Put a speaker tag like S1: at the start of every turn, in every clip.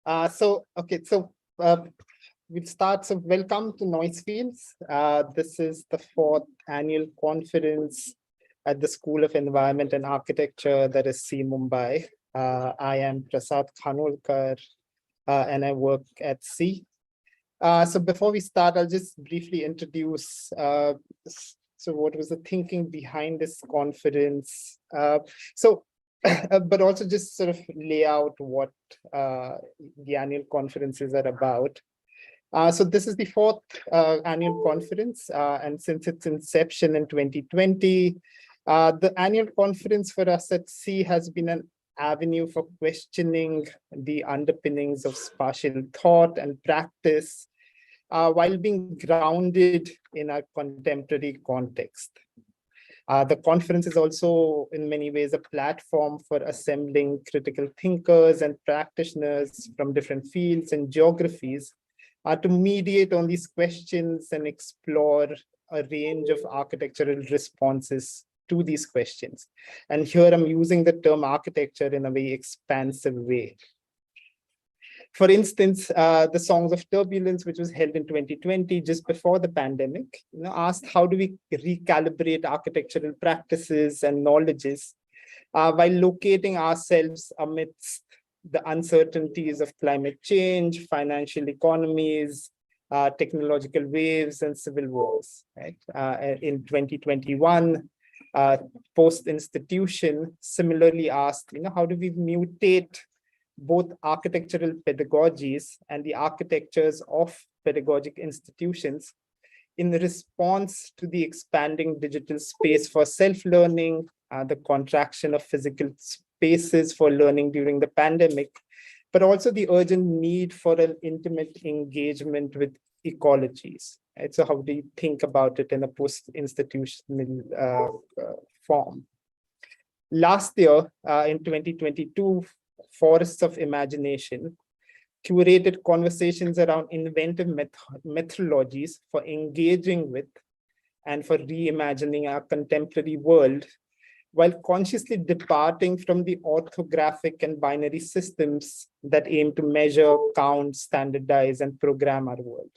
S1: We'll start. So welcome to Noise Fields. This is the fourth annual conference at the School of Environment and Architecture, that is C Mumbai. I am Prasad Khanolkar, and I work at C. So before we start, I'll just briefly introduce so what was the thinking behind this conference. But also just sort of lay out what the annual conferences are about. So this is the fourth annual conference, and since its inception in 2020, the annual conference for us at C has been an avenue for questioning the underpinnings of spatial thought and practice, while being grounded in a contemporary context. The conference is also in many ways a platform for assembling critical thinkers and practitioners from different fields and geographies to mediate on these questions and explore a range of architectural responses to these questions. And here I'm using the term architecture in a very expansive way. For instance, the Songs of Turbulence, which was held in 2020, just before the pandemic, asked how do we recalibrate architectural practices and knowledges while locating ourselves amidst the uncertainties of climate change, financial economies, technological waves, and civil wars. Right? In 2021, Post-Institution similarly asked, how do we mutate both architectural pedagogies and the architectures of pedagogic institutions in response to the expanding digital space for self-learning, the contraction of physical spaces for learning during the pandemic, but also the urgent need for an intimate engagement with ecologies. Right? So how do you think about it in a post-institutional form? Last year, in 2022, Forests of Imagination curated conversations around inventive methodologies for engaging with and for reimagining our contemporary world, while consciously departing from the orthographic and binary systems that aim to measure, count, standardize, and program our world.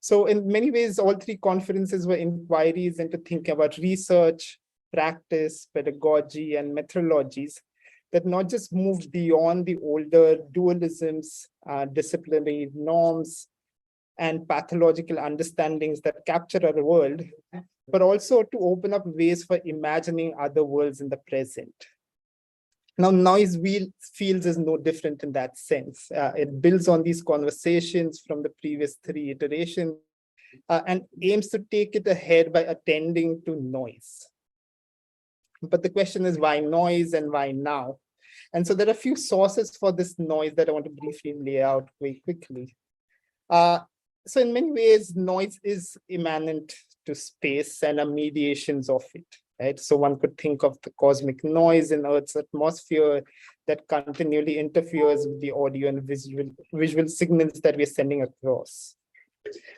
S1: So in many ways, all three conferences were inquiries into thinking about research, practice, pedagogy, and methodologies that not just moved beyond the older dualisms, disciplinary norms, and pathological understandings that capture our world, but also to open up ways for imagining other worlds in the present. Now, Noise Fields is no different in that sense. It builds on these conversations from the previous three iterations and aims to take it ahead by attending to noise. But the question is, why noise and why now? And so there are a few sources for this noise that I want to briefly lay out very quickly. So in many ways, noise is immanent to space and our mediations of it. Right? So one could think of the cosmic noise in Earth's atmosphere that continually interferes with the audio and visual signals that we're sending across.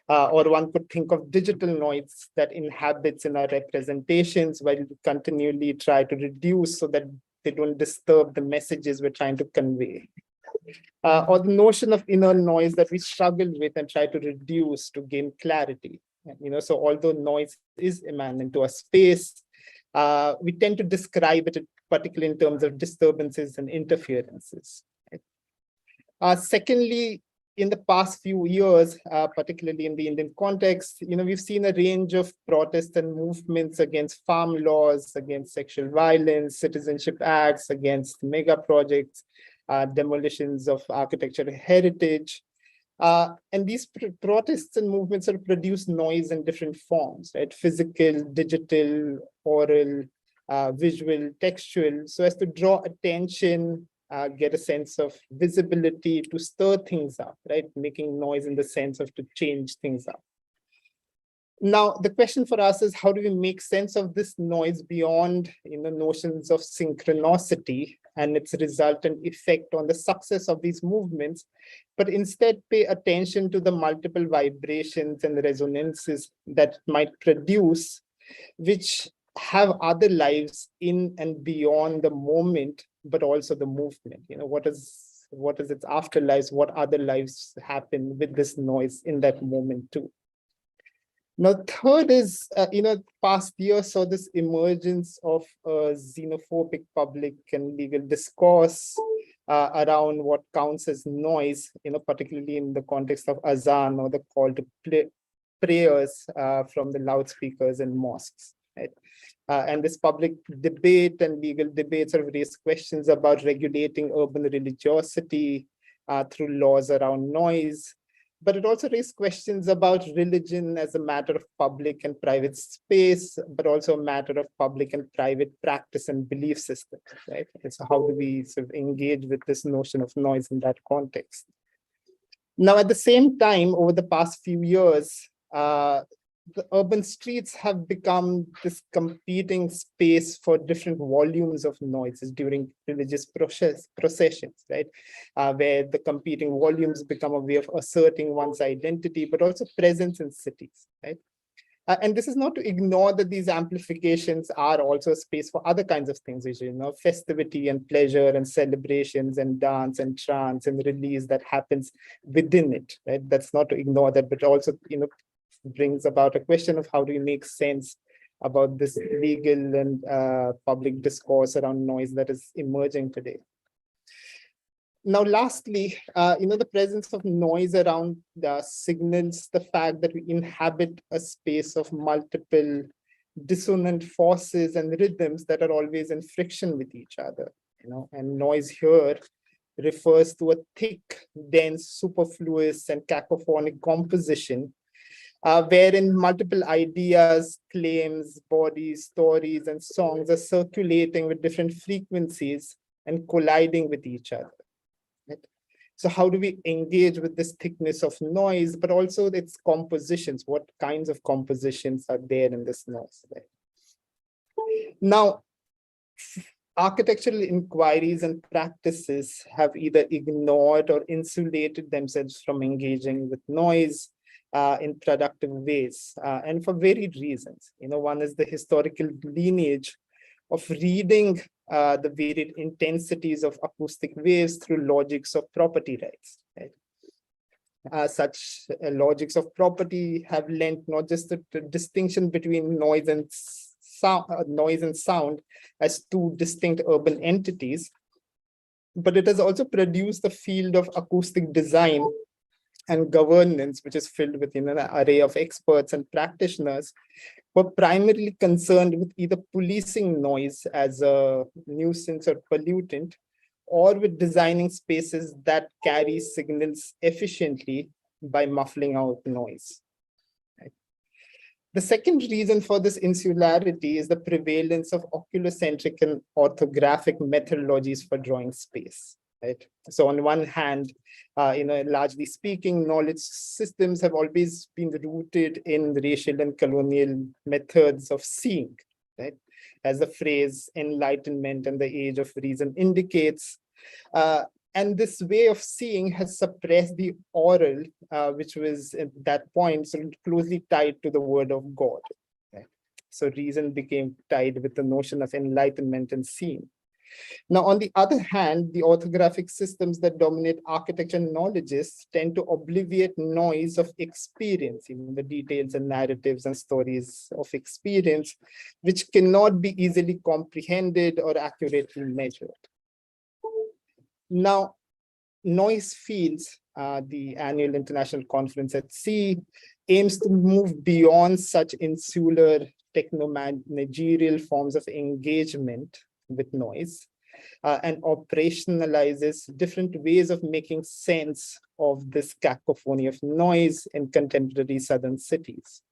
S1: Or one could think of digital noise that inhabits in our representations while we continually try to reduce so that they don't disturb the messages we're trying to convey. Or the notion of inner noise that we struggle with and try to reduce to gain clarity. So although noise is immanent to a space, we tend to describe it particularly in terms of disturbances and interferences. Right? Secondly, in the past few years, particularly in the Indian context, we've seen a range of protests and movements against farm laws, against sexual violence, citizenship acts, against mega projects, demolitions of architectural heritage. And these protests and movements sort of produce noise in different forms, right? Physical, digital, oral, visual, textual, so as to draw attention, get a sense of visibility, to stir things up, right? Making noise in the sense of to change things up. Now, the question for us is, how do we make sense of this noise beyond notions of synchronicity and its resultant effect on the success of these movements, but instead pay attention to the multiple vibrations and resonances that might produce, which have other lives in and beyond the moment, but also the movement. What does what is its afterlives, what other lives happen with this noise in that moment too. Now, third is, past year saw this emergence of xenophobic public and legal discourse around what counts as noise, particularly in the context of azan or the call to prayers from the loudspeakers in mosques. Right? And this public debate and legal debates have raised questions about regulating urban religiosity through laws around noise. But it also raised questions about religion as a matter of public and private space, but also a matter of public and private practice and belief systems, right? And so how do we sort of engage with this notion of noise in that context? Now, at the same time, over the past few years, the urban streets have become this competing space for different volumes of noises during religious processions, right? Where the competing volumes become a way of asserting one's identity, but also presence in cities, right? And this is not to ignore that these amplifications are also a space for other kinds of things, which festivity and pleasure and celebrations and dance and trance and release that happens within it, right? That's not to ignore that, but also, brings about a question of how do you make sense about this legal and public discourse around noise that is emerging today. Now, lastly, the presence of noise around signals the fact that we inhabit a space of multiple dissonant forces and rhythms that are always in friction with each other, and noise here refers to a thick, dense, superfluous, and cacophonic composition wherein multiple ideas, claims, bodies, stories, and songs are circulating with different frequencies and colliding with each other. Right? So how do we engage with this thickness of noise, but also its compositions? What kinds of compositions are there in this noise? Right? Now, architectural inquiries and practices have either ignored or insulated themselves from engaging with noise in productive ways, and for varied reasons. One is the historical lineage of reading the varied intensities of acoustic waves through logics of property rights. Right? Such logics of property have lent not just the distinction between noise and sound as two distinct urban entities, but it has also produced the field of acoustic design and governance, which is filled with an array of experts and practitioners who are primarily concerned with either policing noise as a nuisance or pollutant, or with designing spaces that carry signals efficiently by muffling out noise. Right? The second reason for this insularity is the prevalence of oculocentric and orthographic methodologies for drawing space. Right? So on one hand, largely speaking, knowledge systems have always been rooted in racial and colonial methods of seeing, right? As the phrase enlightenment and the age of reason indicates. And this way of seeing has suppressed the oral, which was at that point sort of closely tied to the word of God. Right? So reason became tied with the notion of enlightenment and seeing. Now, on the other hand, the orthographic systems that dominate architecture knowledges tend to obviate noise of experience, the details and narratives and stories of experience, which cannot be easily comprehended or accurately measured. Now, Noise Fields, the annual international conference at sea, aims to move beyond such insular techno-managerial forms of engagement with noise and operationalizes different ways of making sense of this cacophony of noise in contemporary southern cities.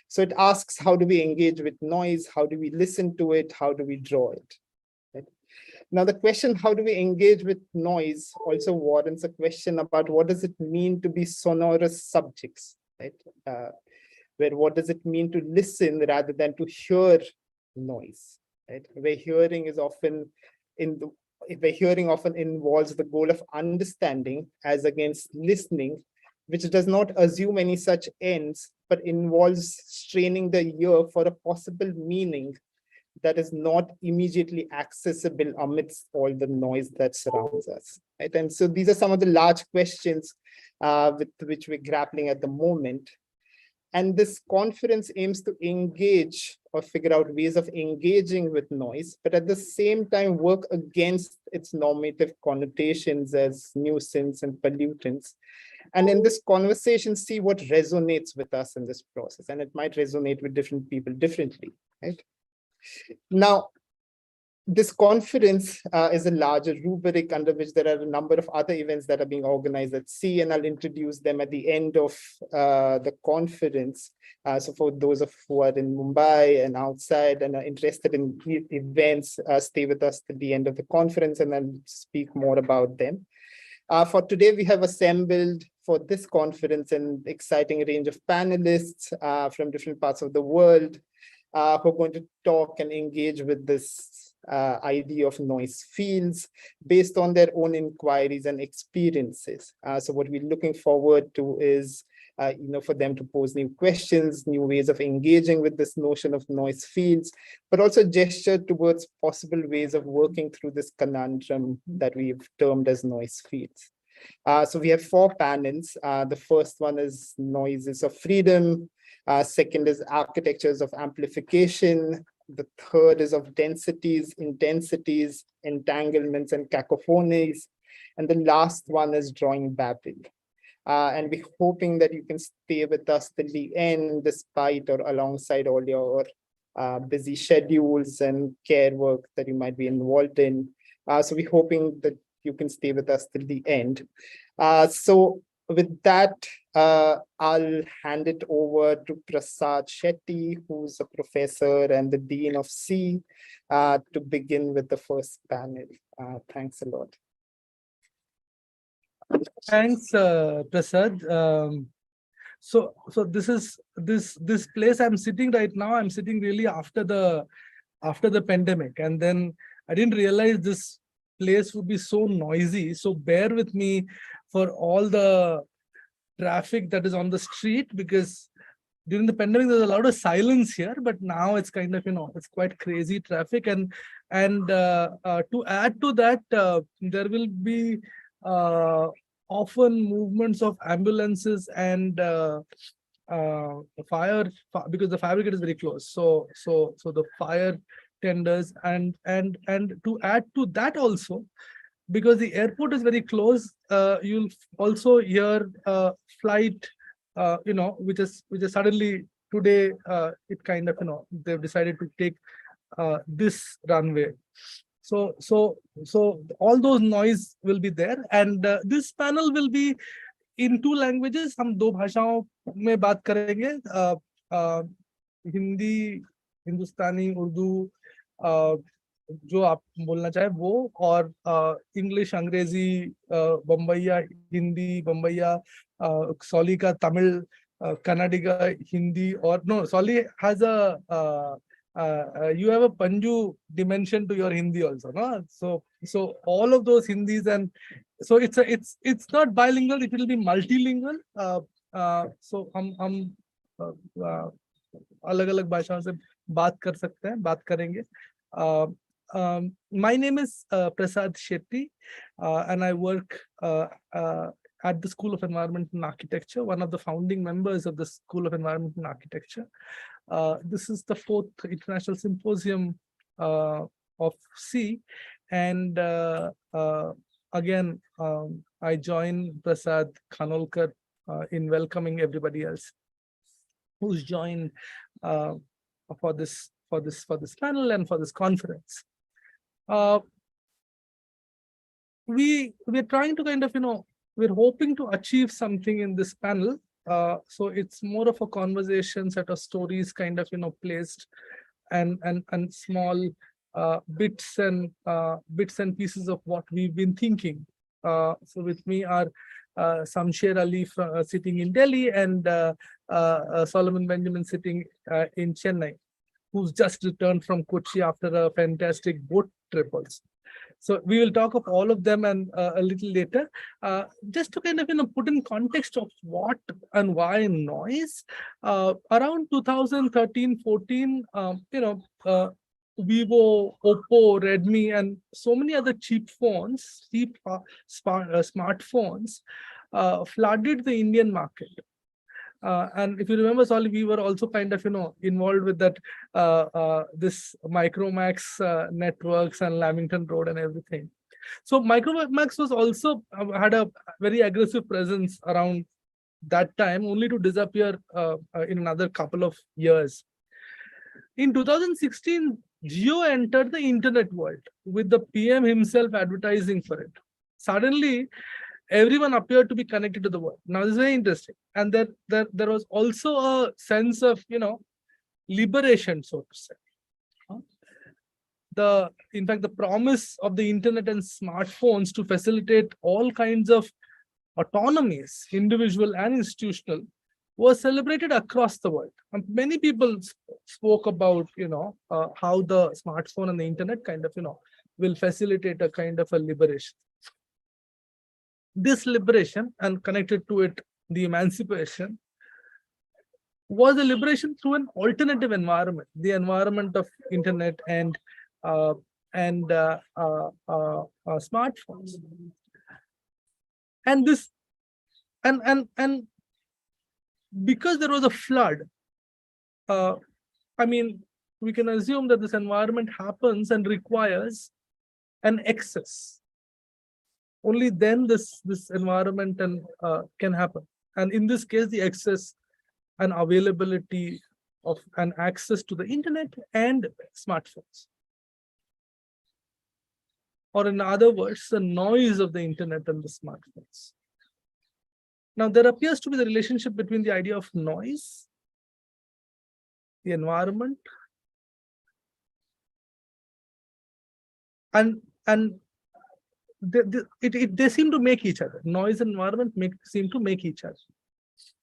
S1: So it asks, how do we engage with noise? How do we listen to it? How do we draw it? Right? Now, the question, how do we engage with noise, also warrants a question about what does it mean to be sonorous subjects, right? Where what does it mean to listen rather than to hear noise? Right? Where hearing often involves the goal of understanding as against listening, which does not assume any such ends, but involves straining the ear for a possible meaning that is not immediately accessible amidst all the noise that surrounds us, right? And so these are some of the large questions with which we're grappling at the moment. And this conference aims to engage or figure out ways of engaging with noise, but at the same time work against its normative connotations as nuisance and pollutants. And in this conversation, see what resonates with us in this process. And it might resonate with different people differently, right? Now, this conference is a larger rubric under which there are a number of other events that are being organized at sea, and I'll introduce them at the end of the conference. So for those of who are in Mumbai and outside and are interested in events, stay with us till the end of the conference and I'll speak more about them. For today, we have assembled for this conference an exciting range of panelists from different parts of the world who are going to talk and engage with this idea of noise fields based on their own inquiries and experiences. So what we're looking forward to is for them to pose new questions, new ways of engaging with this notion of noise fields, but also gesture towards possible ways of working through this conundrum that we've termed as noise fields. So we have 4 panels. The first one is noises of freedom. Second is architectures of amplification. The third is of densities, intensities, entanglements, and cacophonies. And the last one is drawing babble. And we're hoping that you can stay with us till the end, despite or alongside all your busy schedules and care work that you might be involved in. So we're hoping that you can stay with us till the end. So with that, I'll hand it over to Prasad Shetty, who's a professor and the Dean of C, to begin with the first panel. Thanks a lot.
S2: Thanks, Prasad. So this place I'm sitting right now. I'm sitting really after the pandemic, and then I didn't realize this place would be so noisy. So bear with me for all the traffic that is on the street, because during the pandemic there was a lot of silence here, but now it's kind of, it's quite crazy traffic. And to add to that, there will be often movements of ambulances and fire, because the fire brigade is very close. So the fire tenders, and to add to that also, because the airport is very close, you'll also hear flight, which is suddenly today, it kind of, they've decided to take this runway. So all those noise will be there, and this panel will be in 2 languages. हम 2 भाषाओं में बात करेंगे, हिंदी, हिंदुस्तानी, उर्दू, जो आप बोलना चाहे वो, और इंग्लिश, अंग्रेजी, बम्बैया हिंदी, बम्बैया, सॉली का तमिल, कन्नड़ी का हिंदी, और no, Solly has you have a Panju dimension to your Hindi also, no? So all of those Hindis, and so it's not bilingual, it will be multilingual. So हम अलग-अलग भाषाओं से बात कर सकते हैं, बात करेंगे. My name is Prasad Shetty, and I work at the School of Environment and Architecture, one of the founding members of the School of Environment and Architecture. This is the 4th International Symposium of C, and again, I join Prasad Khanolkar in welcoming everybody else who's joined for this panel and for this conference. We're trying to kind of, we're hoping to achieve something in this panel. So it's more of a conversation, set of stories kind of, placed, and small bits and pieces of what we've been thinking. So with me are Samsher Ali sitting in Delhi, and Solomon Benjamin sitting in Chennai, who's just returned from Kochi after a fantastic boat trip also. So we will talk of all of them and a little later. Just to kind of put in context of what and why noise. Around 2013-14, Vivo, Oppo, Redmi, and so many other cheap phones, smartphones, flooded the Indian market. And if you remember, Solly, we were also kind of, involved with that, this Micromax networks and Lamington Road and everything. So Micromax was also had a very aggressive presence around that time, only to disappear in another couple of years. In 2016, Jio entered the internet world with the PM himself advertising for it. Suddenly, everyone appeared to be connected to the world. Now, this is very interesting. And there was also a sense of, liberation, so to say. In fact, the promise of the internet and smartphones to facilitate all kinds of autonomies, individual and institutional, was celebrated across the world. And many people spoke about, how the smartphone and the internet kind of, will facilitate a kind of a liberation. This liberation, and connected to it, the emancipation, was a liberation through an alternative environment, the environment of internet and smartphones. And this, and because there was a flood, we can assume that this environment happens and requires an excess. Only then this environment can happen. And in this case, the access and availability of an access to the internet and smartphones. Or in other words, the noise of the internet and the smartphones. Now, there appears to be the relationship between the idea of noise, the environment, and they seem to make each other. Noise and environment seem to make each other.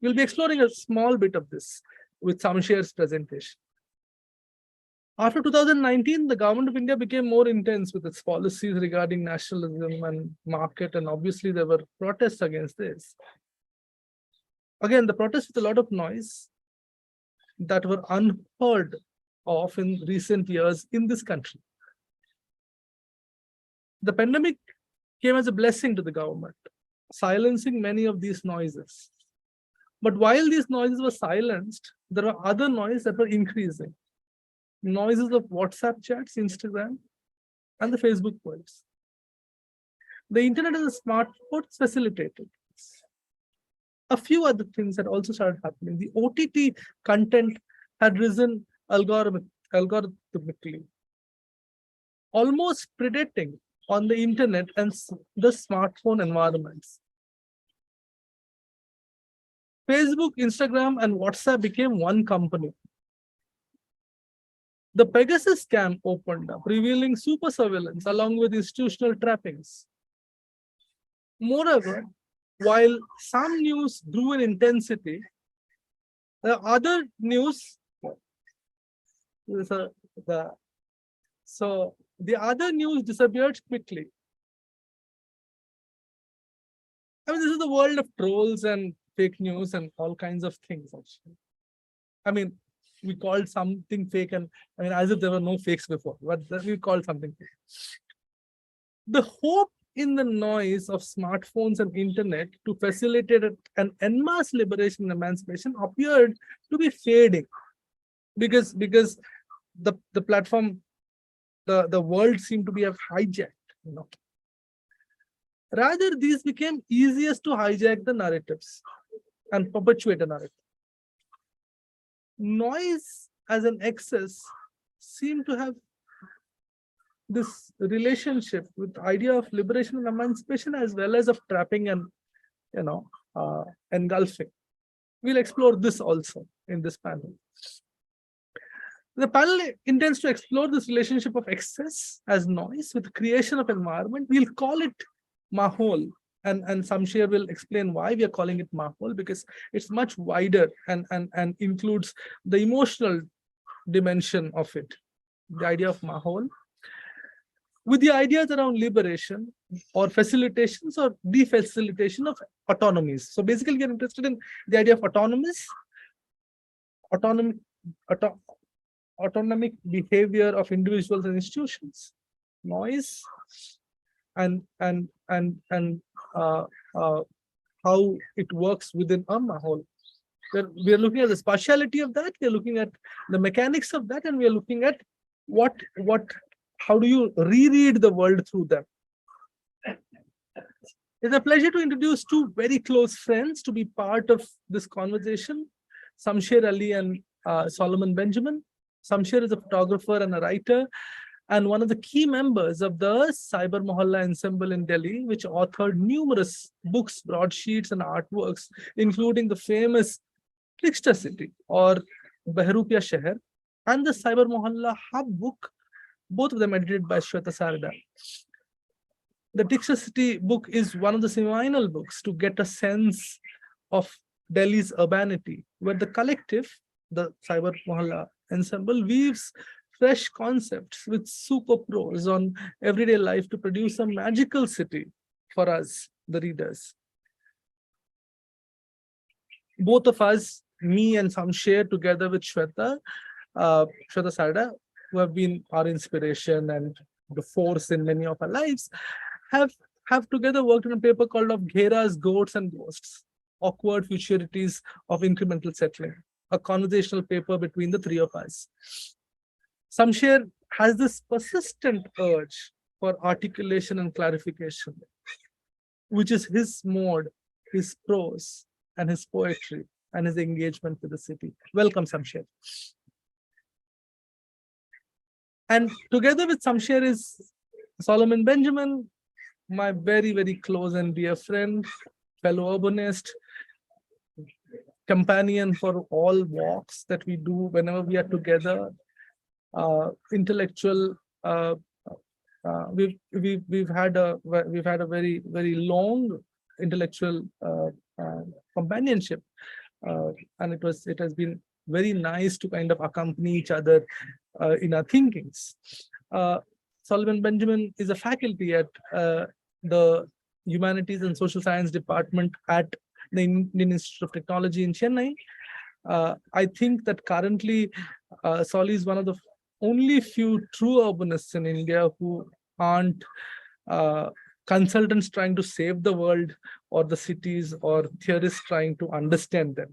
S2: We'll be exploring a small bit of this with Samsher's presentation. After 2019, the government of India became more intense with its policies regarding nationalism and market, and obviously there were protests against this. Again, the protests with a lot of noise that were unheard of in recent years in this country. The pandemic came as a blessing to the government, silencing many of these noises. But while these noises were silenced, there were other noises that were increasing. Noises of WhatsApp chats, Instagram, and the Facebook posts. The internet and the smartphones facilitated this. A few other things had also started happening. The OTT content had risen algorithmically, almost predating on the internet and the smartphone environments. Facebook, Instagram, and WhatsApp became one company. The Pegasus scam opened up, revealing super surveillance along with institutional trappings. Moreover, while some news grew in intensity, the other news, the other news disappeared quickly. I mean, this is the world of trolls and fake news and all kinds of things, actually. I mean, we called something fake, and I mean, as if there were no fakes before, but we called something fake. The hope in the noise of smartphones and internet to facilitate an en masse liberation and emancipation appeared to be fading, because the platform, the world seemed to be hijacked. Rather, these became easiest to hijack the narratives and perpetuate a narrative. Noise as an excess seemed to have this relationship with the idea of liberation and emancipation, as well as of trapping and engulfing. We'll explore this also in this panel. The panel intends to explore this relationship of excess as noise with creation of environment. We'll call it Mahol, and Samsher will explain why we are calling it Mahol, because it's much wider and includes the emotional dimension of it, the idea of Mahol, with the ideas around liberation or facilitations or defacilitation of autonomies. So basically, we are interested in the idea of autonomies, autonomic behavior of individuals and institutions, noise, and uh, uh, how it works within a mahal. We are looking at the spatiality of that. We are looking at the mechanics of that, and we are looking at how do you reread the world through them. It's a pleasure to introduce two very close friends to be part of this conversation, Samsher Ali and Solomon Benjamin. Samsher is a photographer and a writer, and one of the key members of the Cyber Mohalla Ensemble in Delhi, which authored numerous books, broadsheets, and artworks, including the famous Trickster City or Behrupiya Sheher and the Cyber Mohalla Hub book, both of them edited by Shweta Sarda. The Trickster City book is one of the seminal books to get a sense of Delhi's urbanity, where the collective, the Cyber Mohalla Ensemble, weaves fresh concepts with super prose on everyday life to produce a magical city for us, the readers. Both of us, me and Samsher, together with Shweta Sarda, who have been our inspiration and the force in many of our lives, have together worked on a paper called Of Gheras, Goats and Ghosts, Awkward Futurities of Incremental Settling, a conversational paper between the three of us. Samsher has this persistent urge for articulation and clarification, which is his mode, his prose, and his poetry, and his engagement with the city. Welcome, Samsher. And together with Samsher is Solomon Benjamin, my very, very close and dear friend, fellow urbanist, companion for all walks that we do whenever we are together, intellectual. We've had a very, very long intellectual companionship, and it has been very nice to kind of accompany each other in our thinkings. Solomon Benjamin is a faculty at the Humanities and Social Science Department at the Indian Institute of Technology in Chennai. I think that currently Solly is one of the only few true urbanists in India who aren't consultants trying to save the world or the cities, or theorists trying to understand them.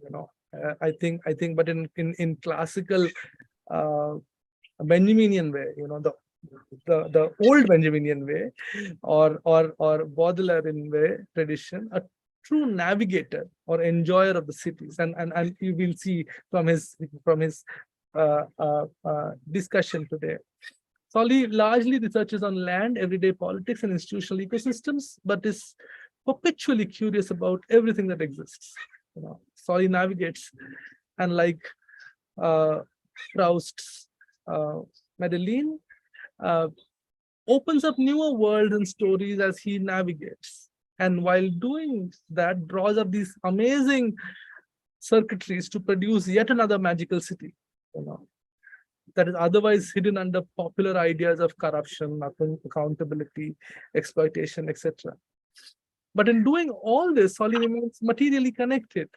S2: I think, but in classical Benjaminian way, the old Benjaminian way, or Baudelaire way tradition, a true navigator or enjoyer of the cities, and you will see from his discussion today. Solly largely researches on land, everyday politics, and institutional ecosystems, but is perpetually curious about everything that exists. Solly navigates, and like Proust's Medellin, opens up newer worlds and stories as he navigates. And while doing that, draws up these amazing circuitries to produce yet another magical city, that is otherwise hidden under popular ideas of corruption, accountability, exploitation, etc. But in doing all this, Solly remains materially connected.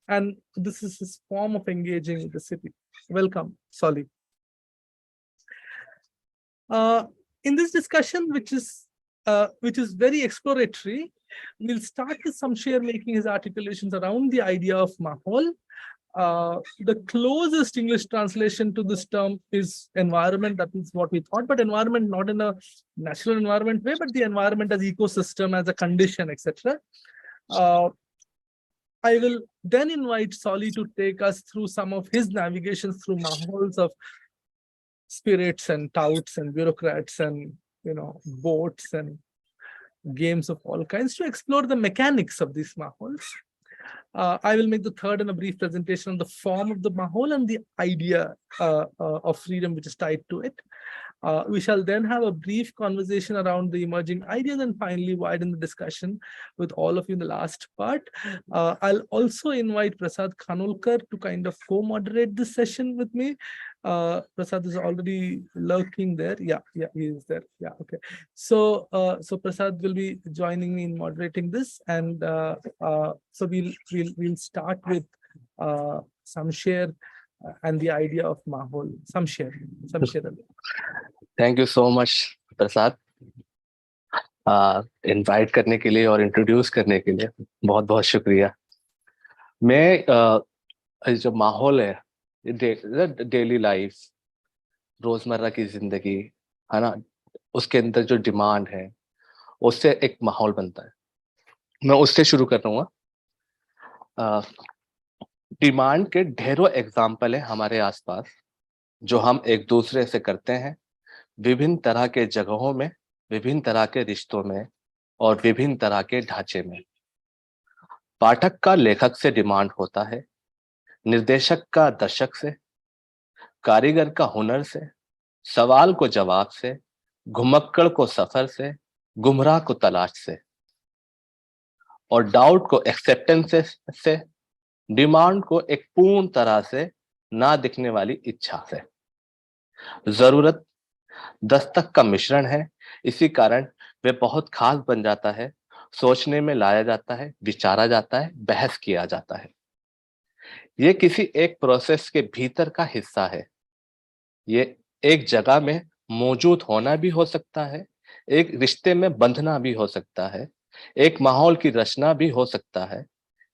S2: And this is his form of engaging with the city. Welcome, Solly. In this discussion, which is very exploratory, we'll start with Samsher making his articulations around the idea of mahol. The closest English translation to this term is environment. That is what we thought, but environment not in a natural environment way, but the environment as ecosystem, as a condition, etc. I will then invite Solly to take us through some of his navigations through mahols of spirits and touts and bureaucrats and boats and games of all kinds to explore the mechanics of these mahols. I will make the third and a brief presentation on the form of the mahol and the idea of freedom which is tied to it. We shall then have a brief conversation around the emerging ideas and finally widen the discussion with all of you in the last part. I'll also invite Prasad Khanolkar to kind of co-moderate this session with me. Prasad is already lurking there. Yeah, he is there. Yeah, okay. So Prasad will be joining me in moderating this, and so we'll start with Samsher and the idea of Mahol. Some share.
S3: Thank you so much Prasad, invite करने के लिए और introduce करने के लिए बहुत बहुत शुक्रिया। मैं जो माहौल है, डेली लाइफ, रोजमर्रा की जिंदगी है ना, उसके अंदर जो डिमांड है उससे एक माहौल बनता है। मैं उससे शुरू कर रहा हूँ। डिमांड के ढेरों एग्जाम्पल है हमारे आसपास जो हम एक दूसरे से करते हैं, विभिन्न तरह के जगहों में, विभिन्न तरह के रिश्तों में और विभिन्न तरह के ढांचे में। पाठक का लेखक से डिमांड होता है, निर्देशक का दर्शक से, कारीगर का हुनर से, सवाल को जवाब से, घुमक्कड़ को सफर से, गुमराह को तलाश से और डाउट को एक्सेप्टेंस से, डिमांड को एक पूर्ण तरह से ना दिखने वाली इच्छा से। जरूरत दस्तक का मिश्रण है, इसी कारण वे बहुत खास बन जाता है, सोचने में लाया जाता है, विचारा जाता है, बहस किया जाता है। ये किसी एक प्रोसेस के भीतर का हिस्सा है। ये एक जगह में मौजूद होना भी हो सकता है, एक रिश्ते में बंधना भी हो सकता है, एक माहौल की रचना भी हो सकता है,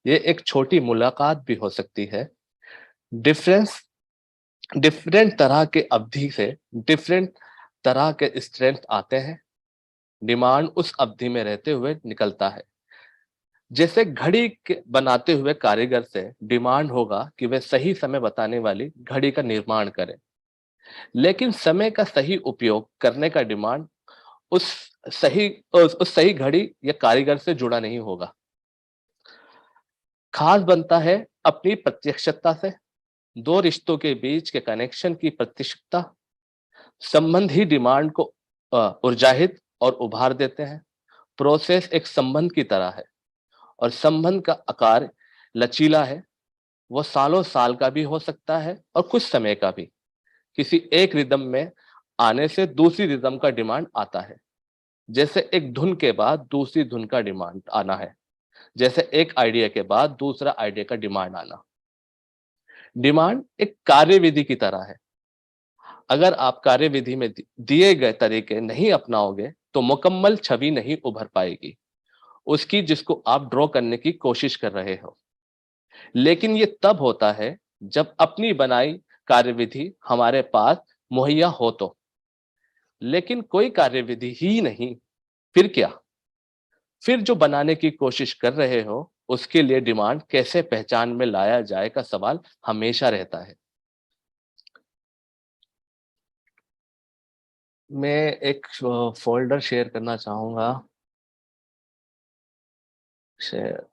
S3: ये एक छोटी मुलाकात भी हो सकती है। डिफरेंट तरह के अवधि से डिफरेंट तरह के स्ट्रेंथ आते हैं। डिमांड उस अवधि में रहते हुए निकलता है। जैसे घड़ी बनाते हुए कारीगर से डिमांड होगा कि वह सही समय बताने वाली घड़ी का निर्माण करे, लेकिन समय का सही उपयोग करने का डिमांड उस सही घड़ी या कारीगर से जुड़ा नहीं होगा। खास बनता है अपनी प्रत्यक्षता से, दो रिश्तों के बीच के कनेक्शन की प्रत्यक्षता, संबंध ही डिमांड को ऊर्जाहित और उभार देते हैं। प्रोसेस एक संबंध की तरह है और संबंध का आकार लचीला है। वो सालों साल का भी हो सकता है और कुछ समय का भी। किसी एक रिदम में आने से दूसरी रिदम का डिमांड आता है, जैसे एक धुन के बाद दूसरी धुन का डिमांड आना है, जैसे एक आइडिया के बाद दूसरा आइडिया का डिमांड आना। डिमांड एक कार्यविधि की तरह है। अगर आप कार्यविधि में दिए गए तरीके नहीं अपनाओगे तो मुकम्मल छवि नहीं उभर पाएगी उसकी, जिसको आप ड्रॉ करने की कोशिश कर रहे हो। लेकिन ये तब होता है जब अपनी बनाई कार्यविधि हमारे पास मुहैया हो तो। लेकिन कोई कार्यविधि ही नहीं, फिर क्या? फिर जो बनाने की कोशिश कर रहे हो उसके लिए डिमांड कैसे पहचान में लाया जाए का सवाल हमेशा रहता है। मैं एक फोल्डर शेयर करना चाहूंगा। शेयर।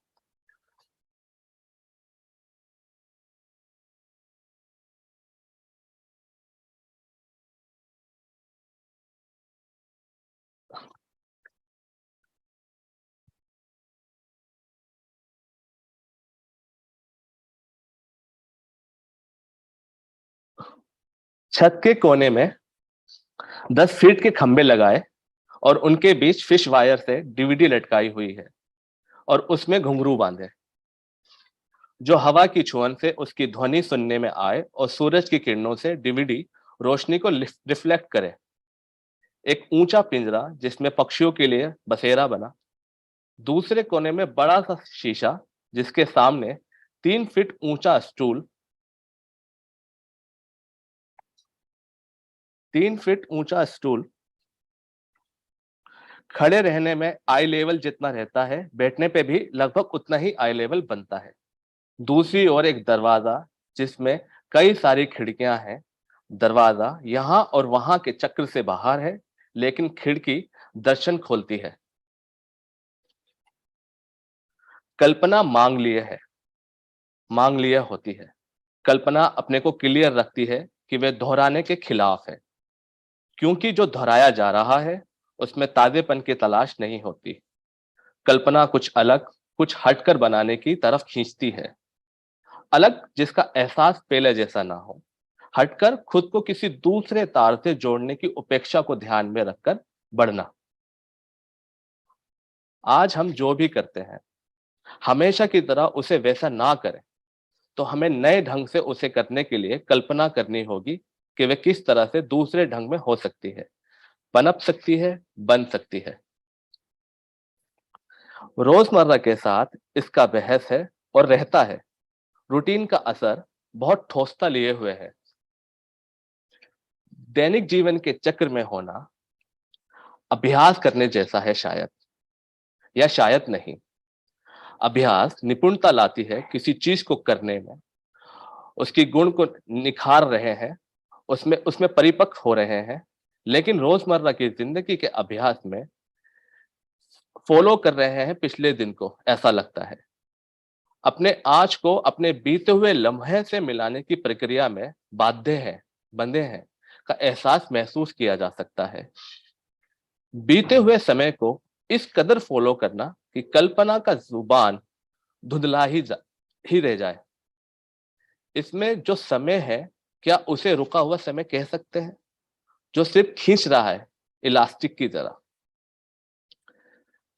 S3: छत के कोने में 10 फीट के खंबे लगाए और उनके बीच फिश वायर से डीवीडी लटकाई हुई है और उसमें घुंघरू बांधे जो हवा की छुअन से उसकी ध्वनि सुनने में आए और सूरज की किरणों से डीवीडी रोशनी को रिफ्लेक्ट करे। एक ऊंचा पिंजरा जिसमें पक्षियों के लिए बसेरा बना। दूसरे कोने में बड़ा सा शीशा जिसके सामने 3 फीट ऊंचा स्टूल, 3 फीट ऊंचा स्टूल खड़े रहने में आई लेवल जितना रहता है, बैठने पे भी लगभग उतना ही आई लेवल बनता है। दूसरी ओर एक दरवाजा जिसमें कई सारी खिड़कियां हैं। दरवाजा यहाँ और वहां के चक्र से बाहर है, लेकिन खिड़की दर्शन खोलती है। कल्पना मांग लिए होती है। कल्पना अपने को क्लियर रखती है कि वे दोहराने के खिलाफ है, क्योंकि जो दोहराया जा रहा है उसमें ताजेपन की तलाश नहीं होती। कल्पना कुछ अलग, कुछ हटकर बनाने की तरफ खींचती है। अलग जिसका एहसास पहले जैसा ना हो, हटकर खुद को किसी दूसरे तार से जोड़ने की उपेक्षा को ध्यान में रखकर बढ़ना। आज हम जो भी करते हैं हमेशा की तरह उसे वैसा ना करें। तो हमें नए ढंग से उसे करने के लिए कल्पना करनी होगी कि वे किस तरह से दूसरे ढंग में हो सकती है, पनप सकती है, बन सकती है। रोजमर्रा के साथ इसका बहस है और रहता है। रूटीन का असर बहुत ठोसता लिए हुए है। दैनिक जीवन के चक्र में होना अभ्यास करने जैसा है शायद, या शायद नहीं। अभ्यास निपुणता लाती है किसी चीज को करने में, उसकी गुण को निखार रहे हैं, उसमें उसमें परिपक्व हो रहे हैं। लेकिन रोजमर्रा की जिंदगी के अभ्यास में फॉलो कर रहे हैं पिछले दिन को, ऐसा लगता है। अपने आज को अपने बीते हुए लम्हे से मिलाने की प्रक्रिया में बंधे हैं का एहसास महसूस किया जा सकता है। बीते हुए समय को इस कदर फॉलो करना कि कल्पना का जुबान धुंधला ही रह जाए। इसमें जो समय है, क्या उसे रुका हुआ समय कह सकते हैं, जो सिर्फ खींच रहा है इलास्टिक की तरह?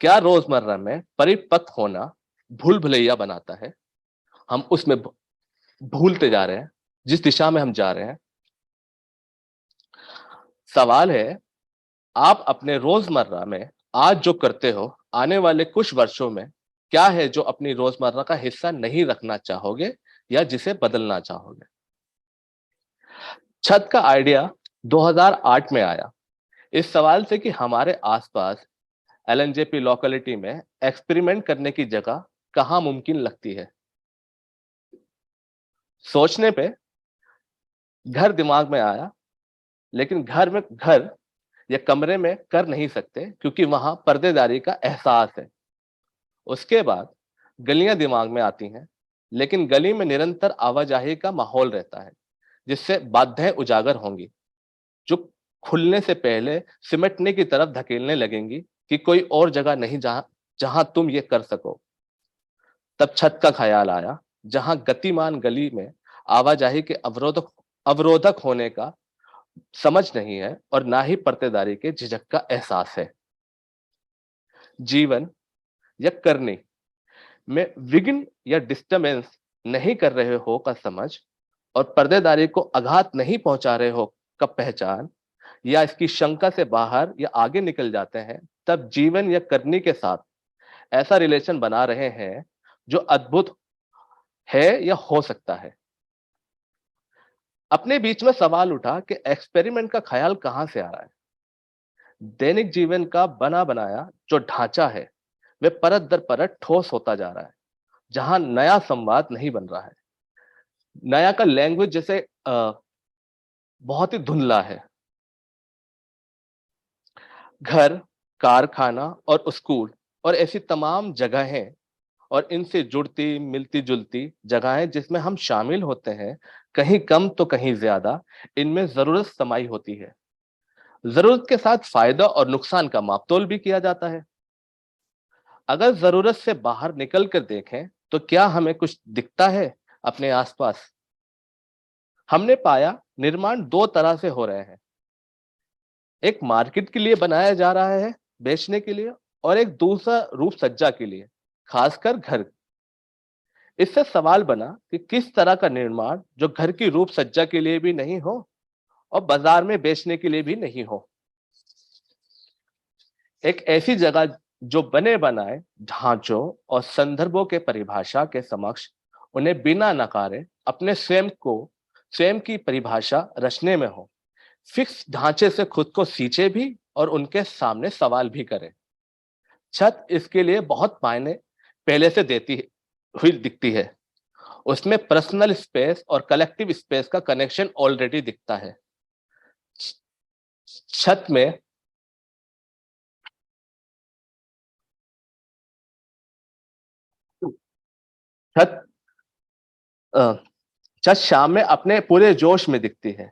S3: क्या रोजमर्रा में परिपक्व होना भूल भुलैया बनाता है? हम उसमें भूलते जा रहे हैं जिस दिशा में हम जा रहे हैं। सवाल है, आप अपने रोजमर्रा में आज जो करते हो, आने वाले कुछ वर्षों में क्या है जो अपनी रोजमर्रा का हिस्सा नहीं रखना चाहोगे या जिसे बदलना चाहोगे? छत का आइडिया 2008 में आया इस सवाल से कि हमारे आसपास एलएनजेपी लोकेलिटी में एक्सपेरिमेंट करने की जगह कहां मुमकिन लगती है। सोचने पे घर दिमाग में आया, लेकिन घर या कमरे में कर नहीं सकते क्योंकि वहां पर्देदारी का एहसास है। उसके बाद गलियां दिमाग में आती हैं, लेकिन गली में निरंतर आवाजाही का माहौल रहता है जिससे बाधाएं उजागर होंगी, जो खुलने से पहले सिमटने की तरफ धकेलने लगेंगी कि कोई और जगह नहीं जहां तुम ये कर सको। तब छत का ख्याल आया, जहां गतिमान गली में आवाजाही के अवरोधक होने का समझ नहीं है और ना ही पर्देदारी के झिझक का एहसास है। जीवन या करने में विघ्न या डिस्टर्बेंस नहीं कर रहे हो का समझ और पर्देदारी को आघात नहीं पहुंचा रहे हो का पहचान, या इसकी शंका से बाहर या आगे निकल जाते हैं, तब जीवन या करनी के साथ ऐसा रिलेशन बना रहे हैं जो अद्भुत है या हो सकता है। अपने बीच में सवाल उठा कि एक्सपेरिमेंट का ख्याल कहां से आ रहा है। दैनिक जीवन का बना बनाया जो ढांचा है, वे परत दर परत ठोस होता जा रहा है, जहां नया संवाद नहीं बन रहा है। नया का लैंग्वेज जैसे बहुत ही धुंधला है। घर, कारखाना और स्कूल और ऐसी तमाम जगहें और इनसे जुड़ती मिलती जुलती जगहें जिसमें हम शामिल होते हैं, कहीं कम तो कहीं ज्यादा इनमें जरूरत समाई होती है। जरूरत के साथ फायदा और नुकसान का मापतोल भी किया जाता है। अगर जरूरत से बाहर निकल कर देखें तो क्या हमें कुछ दिखता है अपने आसपास? हमने पाया निर्माण दो तरह से हो रहे हैं। एक मार्केट के लिए बनाया जा रहा है, बेचने के लिए, और एक दूसरा रूप सज्जा के लिए, खासकर घर। इससे सवाल बना कि किस तरह का निर्माण जो घर की रूप सज्जा के लिए भी नहीं हो और बाजार में बेचने के लिए भी नहीं हो। एक ऐसी जगह जो बने बनाए ढांचों और संदर्भों के परिभाषा के समक्ष उन्हें बिना नकारे अपने स्वयं की परिभाषा रचने में हो, फिक्स ढांचे से खुद को सींचे भी और उनके सामने सवाल भी करे। छत इसके लिए बहुत मायने पहले से देती हुई दिखती है। उसमें पर्सनल स्पेस और कलेक्टिव स्पेस का कनेक्शन ऑलरेडी दिखता है। छत में छत छत शाम में अपने पूरे जोश में दिखती है।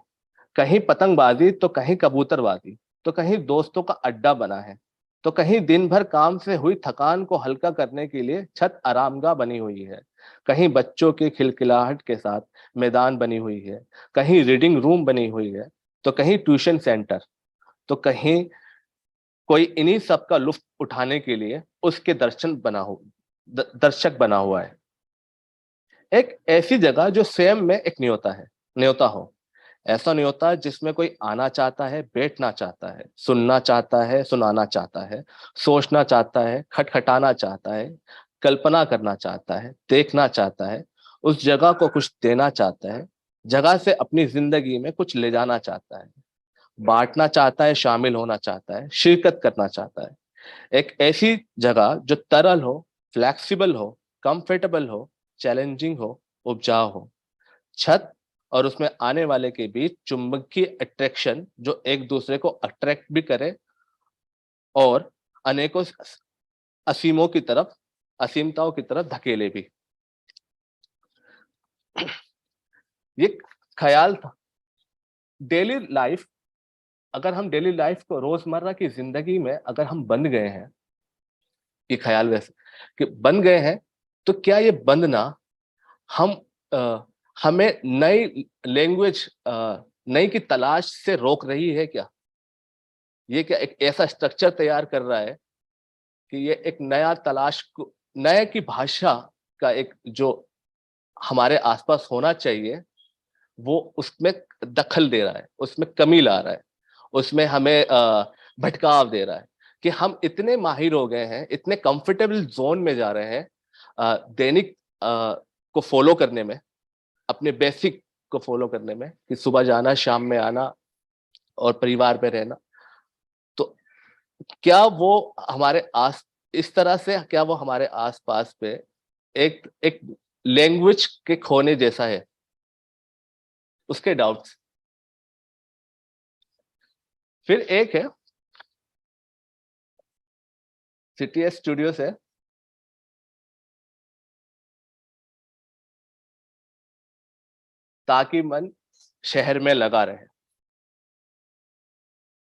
S3: कहीं पतंगबाजी तो कहीं कबूतरबाजी, तो कहीं दोस्तों का अड्डा बना है, तो कहीं दिन भर काम से हुई थकान को हल्का करने के लिए छत आरामगाह बनी हुई है। कहीं बच्चों की खिलखिलाहट के साथ मैदान बनी हुई है, कहीं रीडिंग रूम बनी हुई है, तो कहीं ट्यूशन सेंटर, तो कहीं कोई इन्हीं सब का लुत्फ उठाने के लिए उसके दर्शक बना हुआ है। एक ऐसी जगह जो स्वयं में एक न्योता हो। ऐसा नहीं होता जिसमें कोई आना चाहता है, बैठना चाहता है, सुनना चाहता है, सुनाना चाहता है, सोचना चाहता है, खटखटाना चाहता है, कल्पना करना चाहता है, देखना चाहता है, उस जगह को कुछ देना चाहता है, जगह से अपनी जिंदगी में कुछ ले जाना चाहता है, बांटना चाहता है, शामिल होना चाहता है, शिरकत करना चाहता है। एक ऐसी जगह जो तरल हो, फ्लेक्सिबल हो, कंफर्टेबल हो, चैलेंजिंग हो, उपजाऊ हो। छत और उसमें आने वाले के बीच चुंबकीय अट्रैक्शन जो एक दूसरे को अट्रैक्ट भी करे और अनेकों असीमों की तरफ, असीमताओं की तरफ धकेले भी। ये ख्याल था डेली लाइफ। अगर हम डेली लाइफ को, रोजमर्रा की जिंदगी में अगर हम बंध गए हैं, ये ख्याल वैसे कि बन गए हैं, तो क्या ये बंधना हम हमें नई लैंग्वेज, नई की तलाश से रोक रही है क्या? ये क्या एक ऐसा स्ट्रक्चर तैयार कर रहा है कि ये एक नया तलाश को, नए की भाषा का एक जो हमारे आसपास होना चाहिए, वो उसमें दखल दे रहा है, उसमें कमी ला रहा है, उसमें हमें भटकाव दे रहा है कि हम इतने माहिर हो गए हैं, इतने कंफर्टेबल जोन में जा रहे हैं दैनिक को फॉलो करने में, अपने बेसिक को फॉलो करने में, कि सुबह जाना, शाम में आना और परिवार में रहना। तो क्या वो हमारे इस तरह से क्या वो हमारे आसपास पे एक एक लैंग्वेज के खोने जैसा है? उसके डाउट्स। फिर एक है सीटीएस स्टूडियो से ताकि मन शहर में लगा रहे।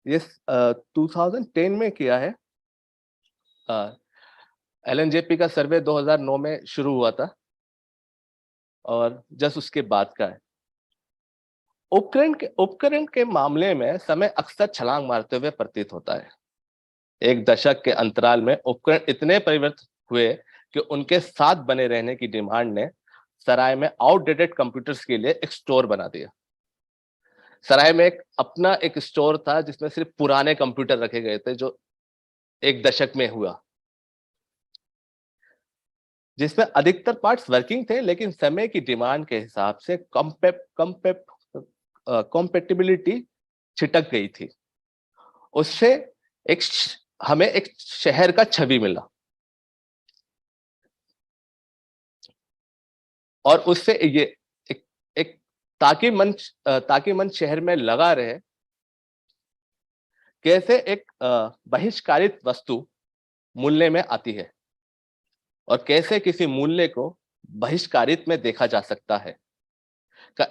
S3: ये 2010 में किया है। एलएनजेपी का सर्वे 2009 में शुरू हुआ था और जस्ट उसके बाद का है। उपकरण के मामले में समय अक्सर छलांग मारते हुए प्रतीत होता है। एक दशक के अंतराल में उपकरण इतने परिवर्तित हुए कि उनके साथ बने रहने की डिमांड ने सराय में आउटडेटेड कंप्यूटर्स के लिए एक स्टोर बना दिया। सराय में अपना एक स्टोर था जिसमें सिर्फ पुराने कंप्यूटर रखे गए थे, जो एक दशक में हुआ, जिसमें अधिकतर पार्ट्स वर्किंग थे, लेकिन समय की डिमांड के हिसाब से कॉम्पेटिबिलिटी छिटक गई थी। उससे हमें एक शहर का छवि मिला और उससे ये एक ताकि मन शहर में लगा रहे, कैसे एक बहिष्कारित वस्तु मूल्य में आती है और कैसे किसी मूल्य को बहिष्कारित में देखा जा सकता है का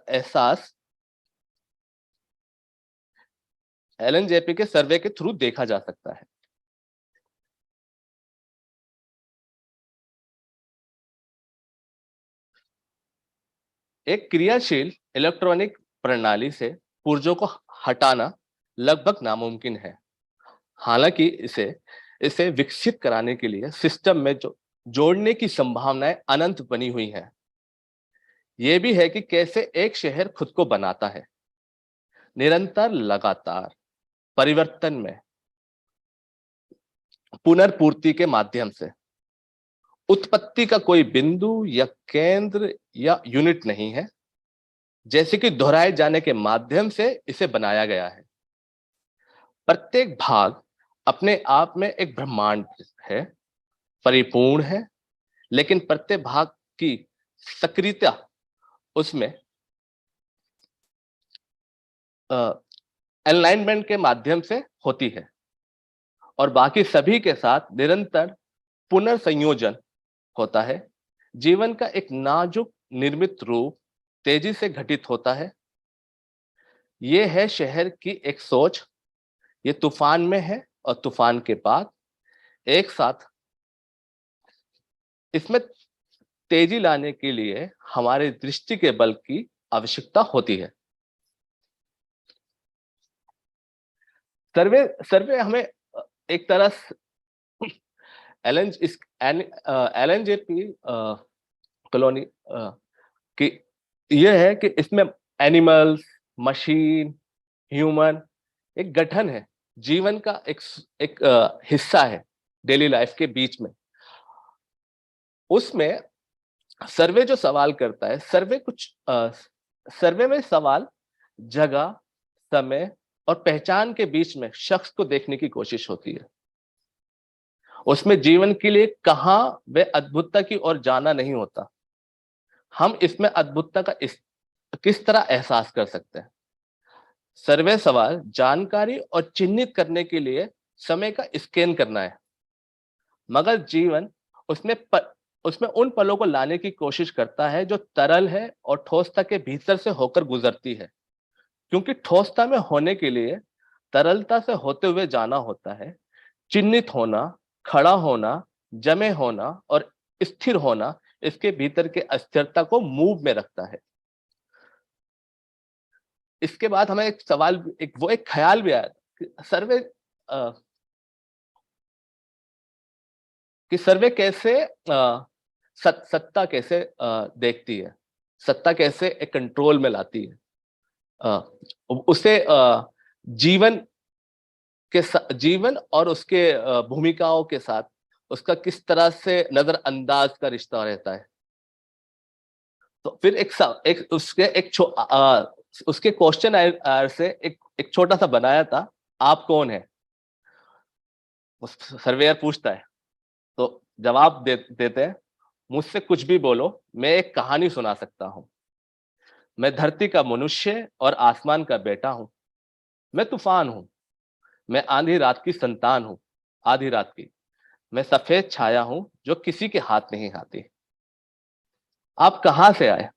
S3: एहसास एलएनजेपी के सर्वे के थ्रू देखा जा सकता है। एक क्रियाशील इलेक्ट्रॉनिक प्रणाली से पुर्जों को हटाना लगभग नामुमकिन है। हालांकि इसे विकसित कराने के लिए सिस्टम में जो जोड़ने की संभावनाएं अनंत बनी हुई हैं। यह भी है कि कैसे एक शहर खुद को बनाता है, निरंतर लगातार परिवर्तन में, पुनर्पूर्ति के माध्यम से। उत्पत्ति का कोई बिंदु या केंद्र या यूनिट नहीं है, जैसे कि दोहराए जाने के माध्यम से इसे बनाया गया है। प्रत्येक भाग अपने आप में एक ब्रह्मांड है, परिपूर्ण है, लेकिन प्रत्येक भाग की सक्रियता उसमें अलाइनमेंट के माध्यम से होती है और बाकी सभी के साथ निरंतर पुनर्संयोजन होता है। जीवन का एक नाजुक निर्मित रूप तेजी से घटित होता है। यह है शहर की एक सोच। ये तूफान में है और तूफान के बाद एक साथ इसमें तेजी लाने के लिए हमारे दृष्टि के बल की आवश्यकता होती है। सर्वे सर्वे हमें एक तरह एलन जे पी कॉलोनी की ये है कि इसमें एनिमल्स, मशीन, ह्यूमन एक गठन है, जीवन का एक हिस्सा है डेली लाइफ के बीच में। उसमें सर्वे जो सवाल करता है, सर्वे में सवाल जगह, समय और पहचान के बीच में शख्स को देखने की कोशिश होती है। उसमें जीवन के लिए कहां वे अद्भुतता की ओर जाना नहीं होता। हम इसमें अद्भुतता का किस तरह एहसास कर सकते हैं। सर्वे सवाल जानकारी और चिन्हित करने के लिए समय का स्कैन करना है, मगर जीवन उसमें उन पलों को लाने की कोशिश करता है जो तरल है और ठोसता के भीतर से होकर गुजरती है, क्योंकि ठोसता में होने के लिए तरलता से होते हुए जाना होता है। चिन्हित होना, खड़ा होना, जमे होना और स्थिर होना इसके भीतर के अस्थिरता को मूव में रखता है। इसके बाद हमें एक सवाल, एक ख्याल भी आया कि सर्वे कैसे सत्ता कैसे देखती है, सत्ता कैसे एक कंट्रोल में लाती है, उसे जीवन और उसके भूमिकाओं के साथ उसका किस तरह से नजरअंदाज का रिश्ता रहता है। तो फिर उसके क्वेश्चन आंसर से एक छोटा सा बनाया था, आप कौन है, सर्वेयर पूछता है। तो जवाब देते हैं, मुझसे कुछ भी बोलो, मैं एक कहानी सुना सकता हूं। मैं धरती का मनुष्य और आसमान का बेटा हूं। मैं तूफान हूं। मैं आधी रात की संतान हूं, आधी रात की। मैं सफेद छाया हूं जो किसी के हाथ नहीं आती। आप कहां से आए?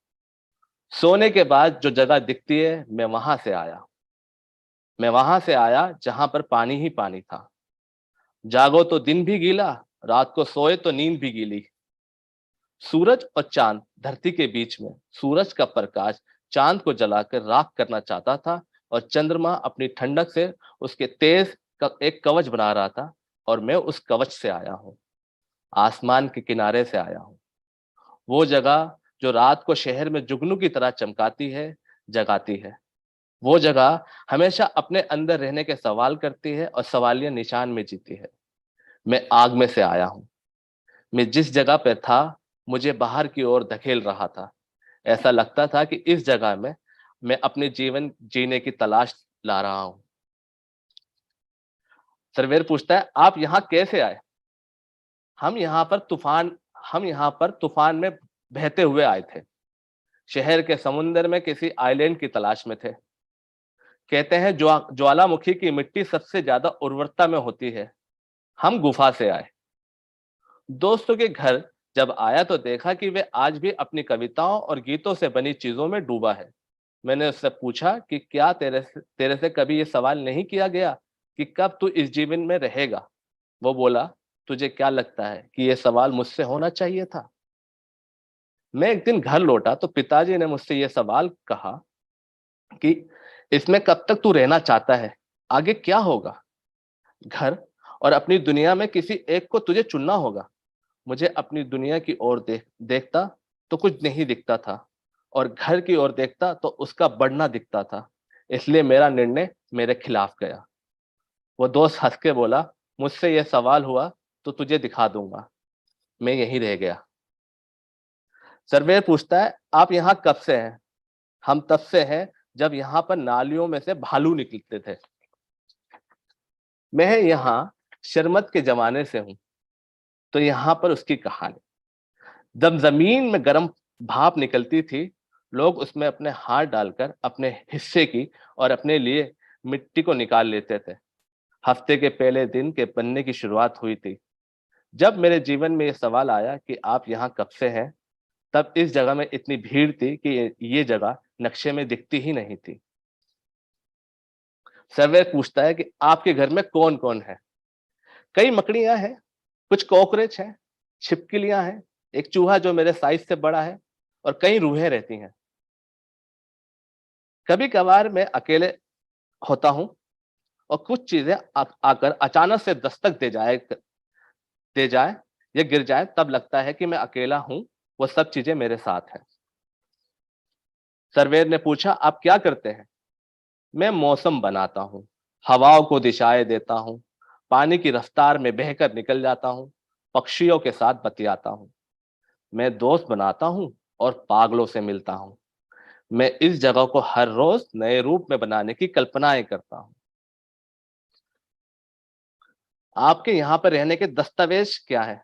S3: सोने के बाद जो जगह दिखती है, मैं वहां से आया। मैं वहां से आया जहां पर पानी ही पानी था। जागो तो दिन भी गीला, रात को सोए तो नींद भी गीली। सूरज और चांद धरती के बीच में, सूरज का प्रकाश चांद को जलाकर राख करना चाहता था और चंद्रमा अपनी ठंडक से उसके तेज का एक कवच बना रहा था, और मैं उस कवच से आया हूं, आसमान के किनारे से आया हूं। वो जगह जो रात को शहर में जुगनू की तरह चमकाती है, जगाती है। वो जगह हमेशा अपने अंदर रहने के सवाल करती है और सवालिया निशान में जीती है। मैं आग में से आया हूं। मैं जिस जगह पर था, मुझे बाहर की ओर धकेल रहा था। ऐसा लगता था कि इस जगह में मैं अपने जीवन जीने की तलाश ला रहा हूं। सर्वेयर पूछता है, आप यहां कैसे आए? हम यहाँ पर तूफान में बहते हुए आए थे। शहर के समुद्र में किसी आइलैंड की तलाश में थे। कहते हैं ज्वालामुखी की मिट्टी सबसे ज्यादा उर्वरता में होती है। हम गुफा से आए। दोस्तों के घर जब आया तो देखा कि वे आज भी अपनी कविताओं और गीतों से बनी चीजों में डूबा है। मैंने उससे पूछा कि क्या तेरे से कभी ये सवाल नहीं किया गया कि कब तू इस जीवन में रहेगा? वो बोला, तुझे क्या लगता है कि ये सवाल मुझसे होना चाहिए था? मैं एक दिन घर लौटा तो पिताजी ने मुझसे ये सवाल कहा कि इसमें कब तक तू रहना चाहता है, आगे क्या होगा? घर और अपनी दुनिया में किसी एक को तुझे चुनना होगा। मुझे अपनी दुनिया की ओर देखता तो कुछ नहीं दिखता था, और घर की ओर देखता तो उसका बढ़ना दिखता था। इसलिए मेरा निर्णय मेरे खिलाफ गया। वो दोस्त हंस के बोला, मुझसे यह सवाल हुआ तो तुझे दिखा दूंगा। मैं यहीं रह गया। सर्वेयर पूछता है, आप यहाँ कब से हैं? हम तब से हैं जब यहाँ पर नालियों में से भालू निकलते थे। मैं यहाँ शर्मत के जमाने से हूं। तो यहाँ पर उसकी कहानी, जब जमीन में गर्म भाप निकलती थी, लोग उसमें अपने हाथ डालकर अपने हिस्से की और अपने लिए मिट्टी को निकाल लेते थे। हफ्ते के पहले दिन के बनने की शुरुआत हुई थी। जब मेरे जीवन में यह सवाल आया कि आप यहाँ कब से हैं, तब इस जगह में इतनी भीड़ थी कि ये जगह नक्शे में दिखती ही नहीं थी। सर्वे पूछता है कि आपके घर में कौन कौन है? कई मकड़ियां हैं, कुछ कॉकरोच हैं, छिपकलियां हैं, एक चूहा जो मेरे साइज से बड़ा है, और कई रूहें रहती हैं। कभी कभार मैं अकेले होता हूं, और कुछ चीजें आकर अचानक से दस्तक दे जाए या गिर जाए, तब लगता है कि मैं अकेला हूं, वो सब चीजें मेरे साथ हैं। सर्वेयर ने पूछा, आप क्या करते हैं? मैं मौसम बनाता हूं, हवाओं को दिशाएं देता हूं, पानी की रफ्तार में बहकर निकल जाता हूं, पक्षियों के साथ बतियाता हूं, मैं दोस्त बनाता हूं और पागलों से मिलता हूं, मैं इस जगह को हर रोज नए रूप में बनाने की कल्पनाएं करता हूं। आपके यहां पर रहने के दस्तावेज क्या है?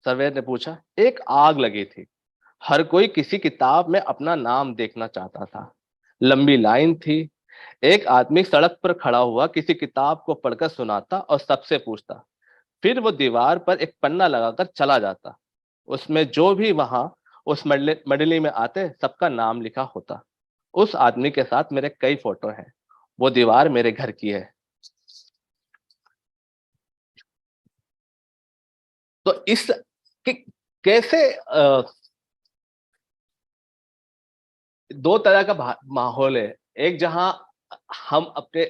S3: सर्वेयर ने पूछा। एक आग लगी थी, हर कोई किसी किताब में अपना नाम देखना चाहता था। लंबी लाइन थी, एक आदमी सड़क पर खड़ा हुआ किसी किताब को पढ़कर सुनाता और सबसे पूछता, फिर वो दीवार पर एक पन्ना लगाकर चला जाता, उसमें जो भी वहां उस मंडली में आते सबका नाम लिखा होता। उस आदमी के साथ मेरे कई फोटो हैं, वो दीवार मेरे घर की है। तो इस कैसे दो तरह का माहौल है, एक जहां हम अपने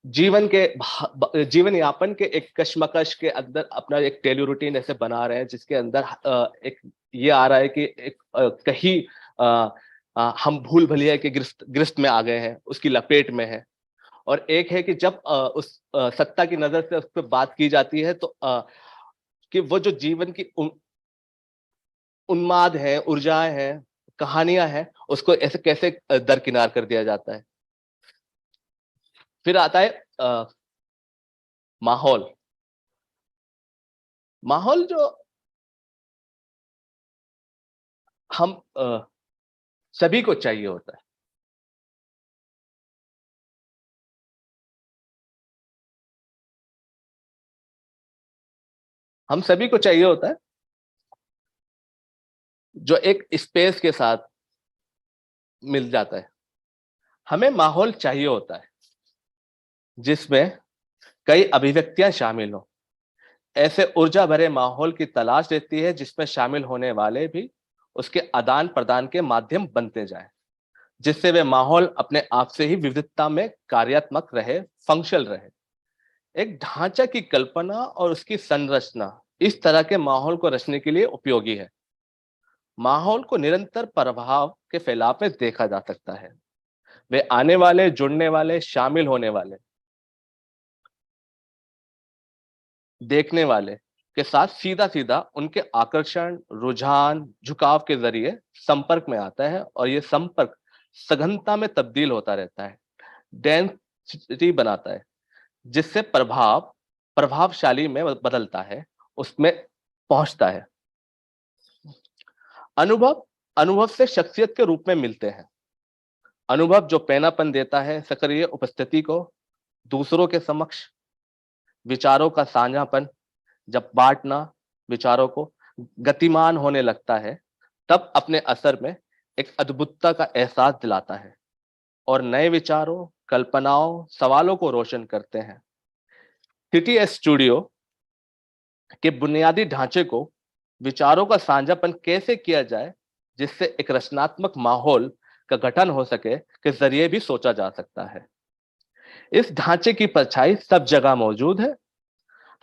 S3: जीवन यापन के एक कश्मकश के अंदर अपना एक डेली रूटीन ऐसे बना रहे हैं जिसके अंदर एक ये आ रहा है कि एक कहीं हम भूल भुलैया के गिरफ्त में आ गए हैं, उसकी लपेट में है। और एक है कि जब उस सत्ता की नजर से उस पर बात की जाती है तो कि वो जो जीवन की उन्माद है, ऊर्जाएं हैं, कहानियां हैं, उसको ऐसे कैसे दरकिनार कर दिया जाता है। फिर आता है माहौल। माहौल जो हम सभी को चाहिए होता है। हम सभी को चाहिए होता है जो एक स्पेस के साथ मिल जाता है। हमें माहौल चाहिए होता है जिसमें कई अभिव्यक्तियां शामिल हो। ऐसे ऊर्जा भरे माहौल की तलाश रहती है जिसमें शामिल होने वाले भी उसके आदान प्रदान के माध्यम बनते जाएं, जिससे वे माहौल अपने आप से ही विविधता में कार्यात्मक रहे, फंक्शनल रहे। एक ढांचा की कल्पना और उसकी संरचना इस तरह के माहौल को रचने के लिए उपयोगी है। माहौल को निरंतर प्रभाव के फैलाव में देखा जा सकता है। वे आने वाले, जुड़ने वाले, शामिल होने वाले, देखने वाले के साथ सीधा सीधा उनके आकर्षण, रुझान, झुकाव के जरिए संपर्क में आता है और यह संपर्क सघनता में तब्दील होता रहता है, डेंसिटी बनाता है, जिससे प्रभावशाली में बदलता है, उसमें पहुंचता है। अनुभव से शख्सियत के रूप में मिलते हैं। अनुभव जो पैनापन देता है सक्रिय उपस्थिति को, दूसरों के समक्ष विचारों का साझापन, जब बांटना विचारों को गतिमान होने लगता है, तब अपने असर में एक अद्भुतता का एहसास दिलाता है और नए विचारों, कल्पनाओं, सवालों को रोशन करते हैं। सिटी स्टूडियो के बुनियादी ढांचे को विचारों का साझापन कैसे किया जाए जिससे एक रचनात्मक माहौल का गठन हो सके के जरिए भी सोचा जा सकता है। इस ढांचे की परछाई सब जगह मौजूद है।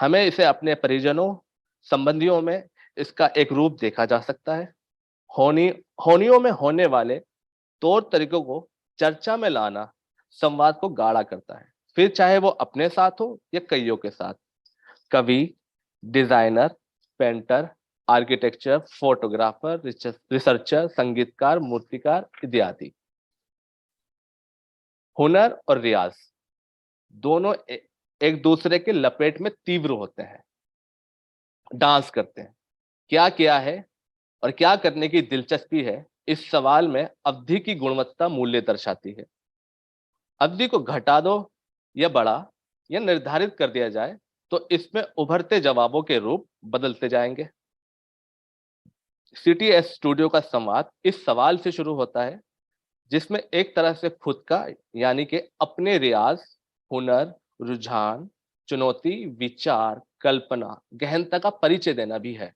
S3: हमें इसे अपने संबंधियों में इसका एक रूप देखा जा सकता है। होनियों में होने वाले तौर तरीकों को चर्चा में लाना संवाद को गाढ़ा करता है, फिर चाहे वो अपने साथ हो या कईयों के साथ। कवि, designer, painter, architecture, photographer, researcher, संगीतकार, मूर्तिकार इत्यादि। हुनर और रियाज दोनों एक दूसरे के लपेट में तीव्र होते हैं, डांस करते हैं। क्या किया है और क्या करने की दिलचस्पी है, इस सवाल में अवधि की गुणवत्ता मूल्य दर्शाती है। अवधि को घटा दो या बढ़ा या निर्धारित कर दिया जाए तो इसमें उभरते जवाबों के रूप बदलते जाएंगे। सिटी स्टूडियो का संवाद इस सवाल से शुरू होता है जिसमें एक तरह से खुद का यानी कि अपने रियाज, हुनर, रुझान, चुनौती, विचार, कल्पना, गहनता का परिचय देना भी है,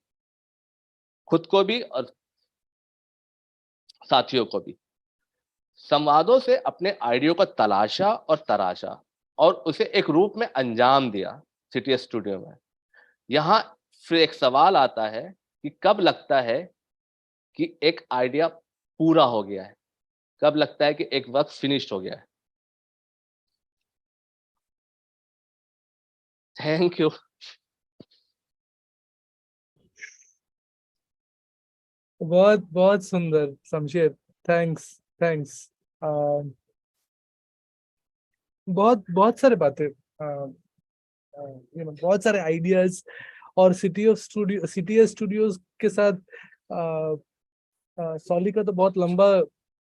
S3: खुद को भी और साथियों को भी। संवादों से अपने आइडियो को तलाशा और तराशा और उसे एक रूप में अंजाम दिया सिटी स्टूडियो में। यहाँ फिर एक सवाल आता है कि कब लगता है कि एक आइडिया पूरा हो गया है, कब लगता है कि एक वर्क फिनिश्ड हो गया है। Thank you.
S2: बहुत बहुत सुंदर शमशेर, थैंक्स थैंक्स। बहुत बहुत सारे बातें, बहुत सारे आइडियाज, और सिटी स्टूडियोज के साथ सॉली का तो बहुत लंबा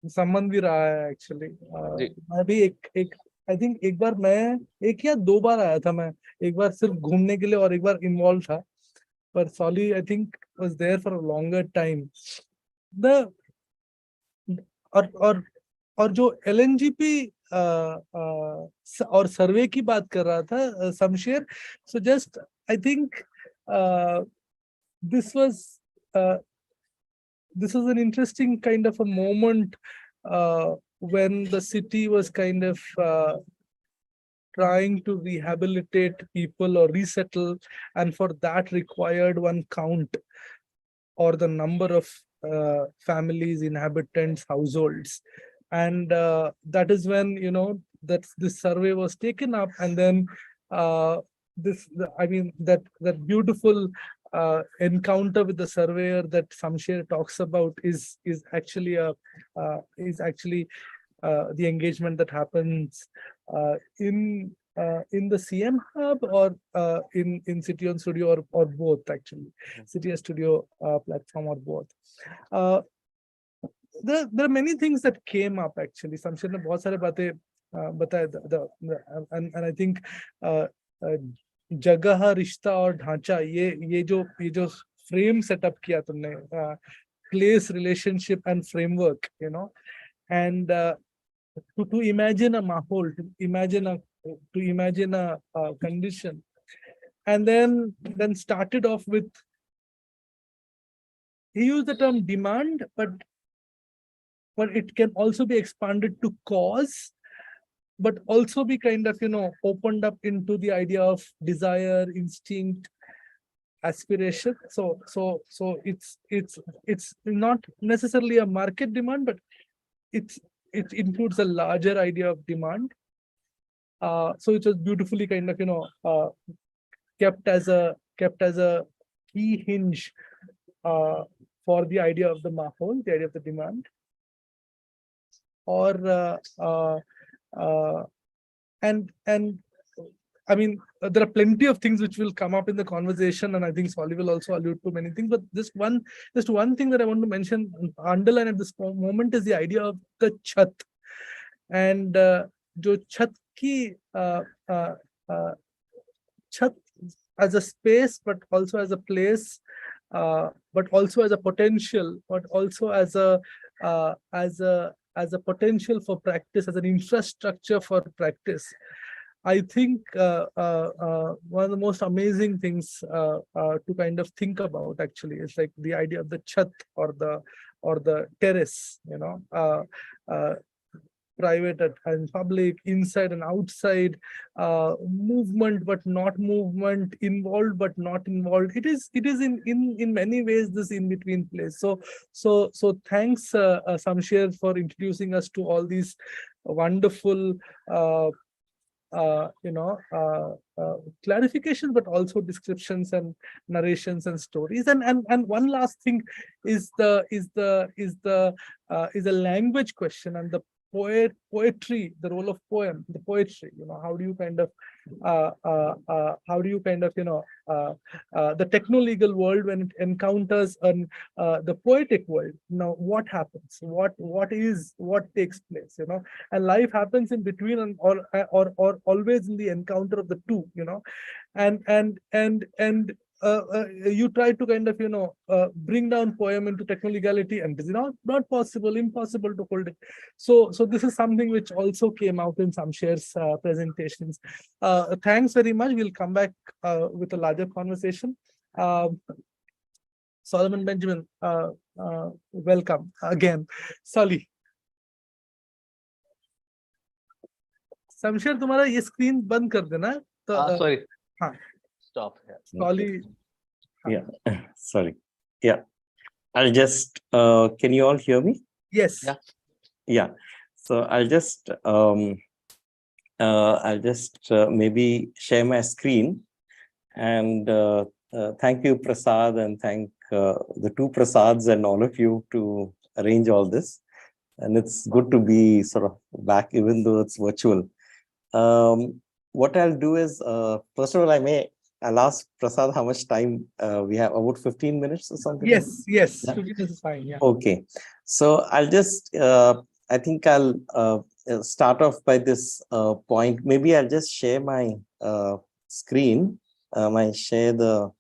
S2: संबंध भी रहा है एक्चुअली।
S3: जी।
S2: मैं भी एक आई थिंक एक बार, मैं एक या दो बार आया था, मैं एक बार सिर्फ घूमने के लिए और एक बार इन्वॉल्व था, पर Solly I think was there for a longer time. The और और जो एलएनजीपी और सर्वे की बात कर रहा था Shamsher, so just I think this was uh, this was an interesting kind of a moment when the city was kind of trying to rehabilitate people or resettle, and for that required one count or the number of families, inhabitants, households. And that is when, that this survey was taken up, and then that beautiful encounter with the surveyor that Samsher talks about is actually the engagement that happens in the CM Hub, or in City on Studio, or both actually, City Studio platform, or both. There are many things that came up actually. Samsher ने बहुत सारे बातें बताए, and I think जगह, रिश्ता और ढांचा, ये जो फ्रेम सेटअप किया तुमने, place, relationship and framework, and to imagine a mahol, to imagine a condition, and then started off with, he used the term demand, but it can also be expanded to cause, but also be kind of opened up into the idea of desire, instinct, aspiration. So it's not necessarily a market demand, but it includes a larger idea of demand. So it was beautifully kind of kept as a key hinge for the idea of the mahol, the idea of the demand. Or and I mean, there are plenty of things which will come up in the conversation, and I think Solly will also allude to many things. But just one thing that I want to mention, underline at this moment, is the idea of the chat. And jo chat ki chat as a space, but also as a place, but also as a potential, but also as a potential for practice, as an infrastructure for practice. I think one of the most amazing things to kind of think about actually is like the idea of the chat, or the terrace, private and public, inside and outside, movement but not movement, involved but not involved. It is in many ways this in between place. So thanks Samsher for introducing us to all these wonderful clarifications, but also descriptions and narrations and stories. And one last thing is the language question, and the poetry, the role of poem, the poetry. How do you kind of the techno-legal world, when it encounters the poetic world, what happens? What takes place? And life happens in between, and or always in the encounter of the two. And you try to kind of bring down poem into techno-legality, and it's not possible, impossible to hold it. So this is something which also came out in Samsher's presentations. Thanks very much. We'll come back with a larger conversation. Solomon Benjamin, welcome again. Solly. Shamsher तुम्हारा ये screen बंद कर देना तो
S3: Sorry.
S2: हाँ
S3: Stop here.
S2: Solly
S4: Yeah, sorry. Yeah, I'll just, can you all hear me?
S2: yes
S3: Yeah.
S4: Yeah, so I'll just maybe share my screen, and thank you, Prasad, and thank the two Prasads and all of you to arrange all this. And it's good to be sort of back, even though it's virtual. What I'll do is, first of all, I'll ask Prasad how much time we have, about 15 minutes or something.
S2: yes yes
S4: Yeah.
S2: 15 is fine yeah
S4: Okay, so I'll just, I think I'll start off by this point. Maybe I'll just share my screen, share the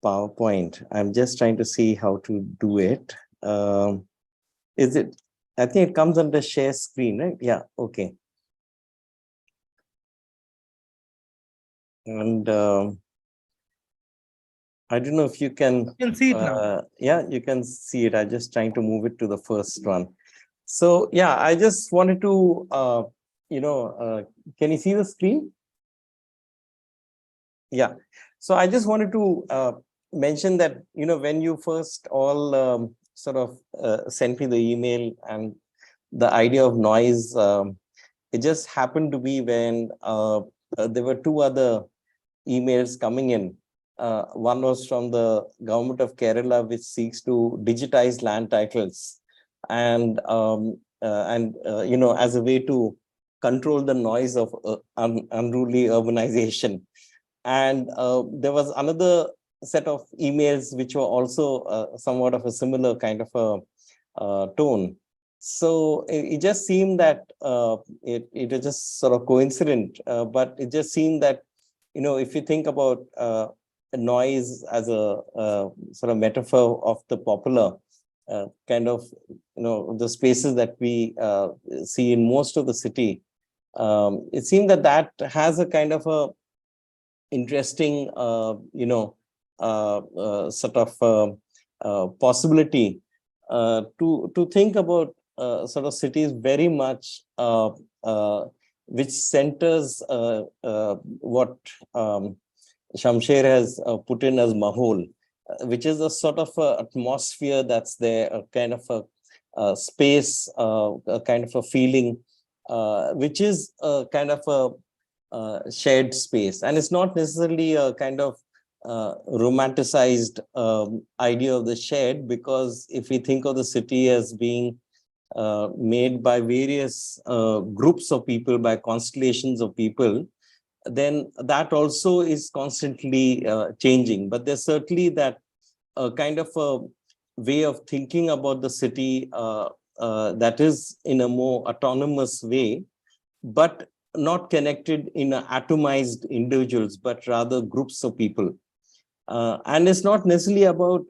S4: PowerPoint. I'm just trying to see how to do it. Is it, I think it comes under share screen, right? Yeah, okay. And I don't know if you can
S2: see it now.
S4: Yeah, you can see it. I'm just trying to move it to the first one. So yeah, I just wanted to can you see the screen? Yeah, so I just wanted to mention that, when you first all sort of sent me the email, and the idea of noise, it just happened to be when there were two other emails coming in. One was from the government of Kerala, which seeks to digitize land titles, and as a way to control the noise of unruly urbanization. And there was another set of emails which were also somewhat of a similar kind of a tone. So it just seemed that it was just sort of coincident, but it just seemed that, if you think about noise as a sort of metaphor of the popular kind of, the spaces that we see in most of the city, it seemed that that has a kind of a interesting, sort of possibility to think about sort of cities very much which centers what Shamsher has put in as Mahol, which is a sort of atmosphere that's there, a kind of a space, a kind of a feeling, which is a kind of a shared space. And it's not necessarily a kind of romanticized idea of the shared, because if we think of the city as being made by various groups of people, by constellations of people, then that also is constantly changing. But there's certainly that kind of a way of thinking about the city that is in a more autonomous way, but not connected in atomized individuals, but rather groups of people. And it's not necessarily about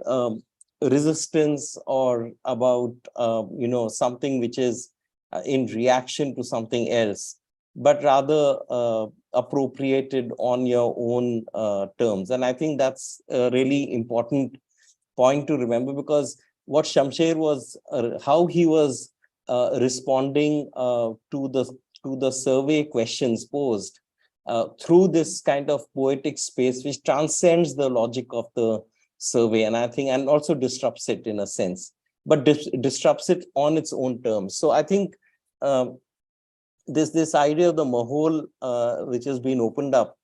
S4: resistance or about something which is in reaction to something else, but rather appropriated on your own terms. And I think that's a really important point to remember, because what Shamsher was, how he was responding to the survey questions posed through this kind of poetic space, which transcends the logic of the survey, and I think, and also disrupts it in a sense, but disrupts it on its own terms. So I think this idea of the Mahol, which has been opened up,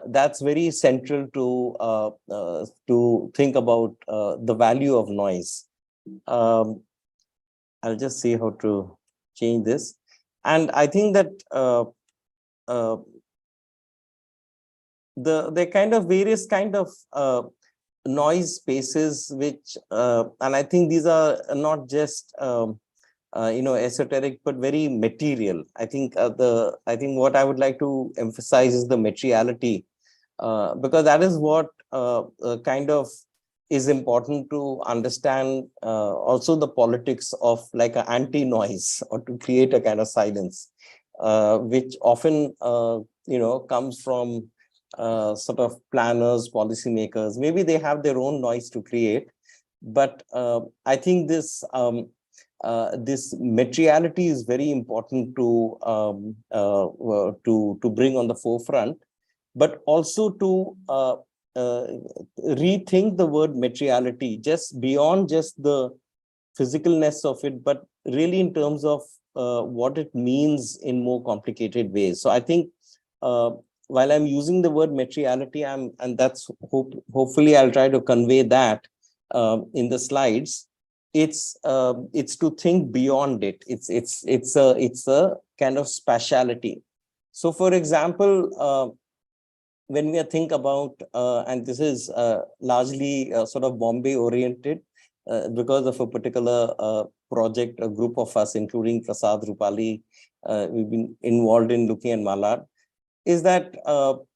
S4: that's very central to think about the value of noise. I'll just see how to change this. And I think that the kind of various kind of noise spaces, which and I think these are not just esoteric, but very material. I think what I would like to emphasize is the materiality, because that is what kind of is important to understand also the politics of like an anti-noise, or to create a kind of silence, which often comes from sort of planners, policymakers. Maybe they have their own noise to create, but I think this this materiality is very important to bring on the forefront, but also to rethink the word materiality just beyond just the physicalness of it, but really in terms of what it means in more complicated ways. So I think while I'm using the word materiality, and that's hopefully I'll try to convey that in the slides. It's to think beyond it. It's a kind of spatiality. So, for example, when we think about, and this is largely sort of Bombay oriented, because of a particular project, a group of us, including Prasad Rupali, we've been involved in looking at Malad, is that,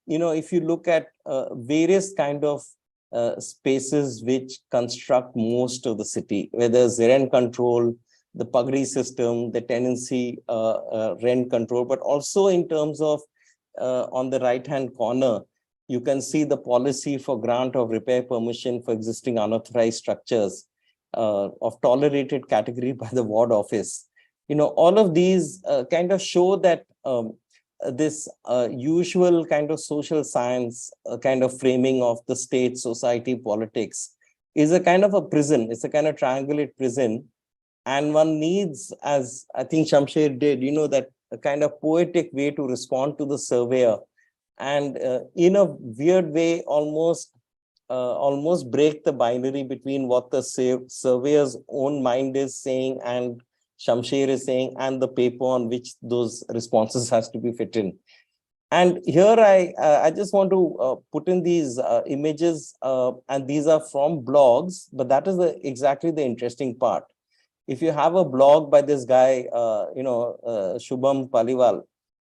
S4: if you look at various kind of spaces which construct most of the city, whether it's rent control, the pagri system, the tenancy rent control, but also in terms of on the right-hand corner, you can see the policy for grant of repair permission for existing unauthorized structures of tolerated category by the ward office. All of these kind of show that this usual kind of social science kind of framing of the state, society, politics is a kind of a prison. It's a kind of triangulate prison. And one needs, as I think Shamsher did, that a kind of poetic way to respond to the surveyor, and in a weird way, almost break the binary between what the surveyor's own mind is saying and Shamsher is saying, and the paper on which those responses has to be fit in. And here I just want to put in these images, and these are from blogs, but that is exactly the interesting part. If you have a blog by this guy, Shubham Paliwal,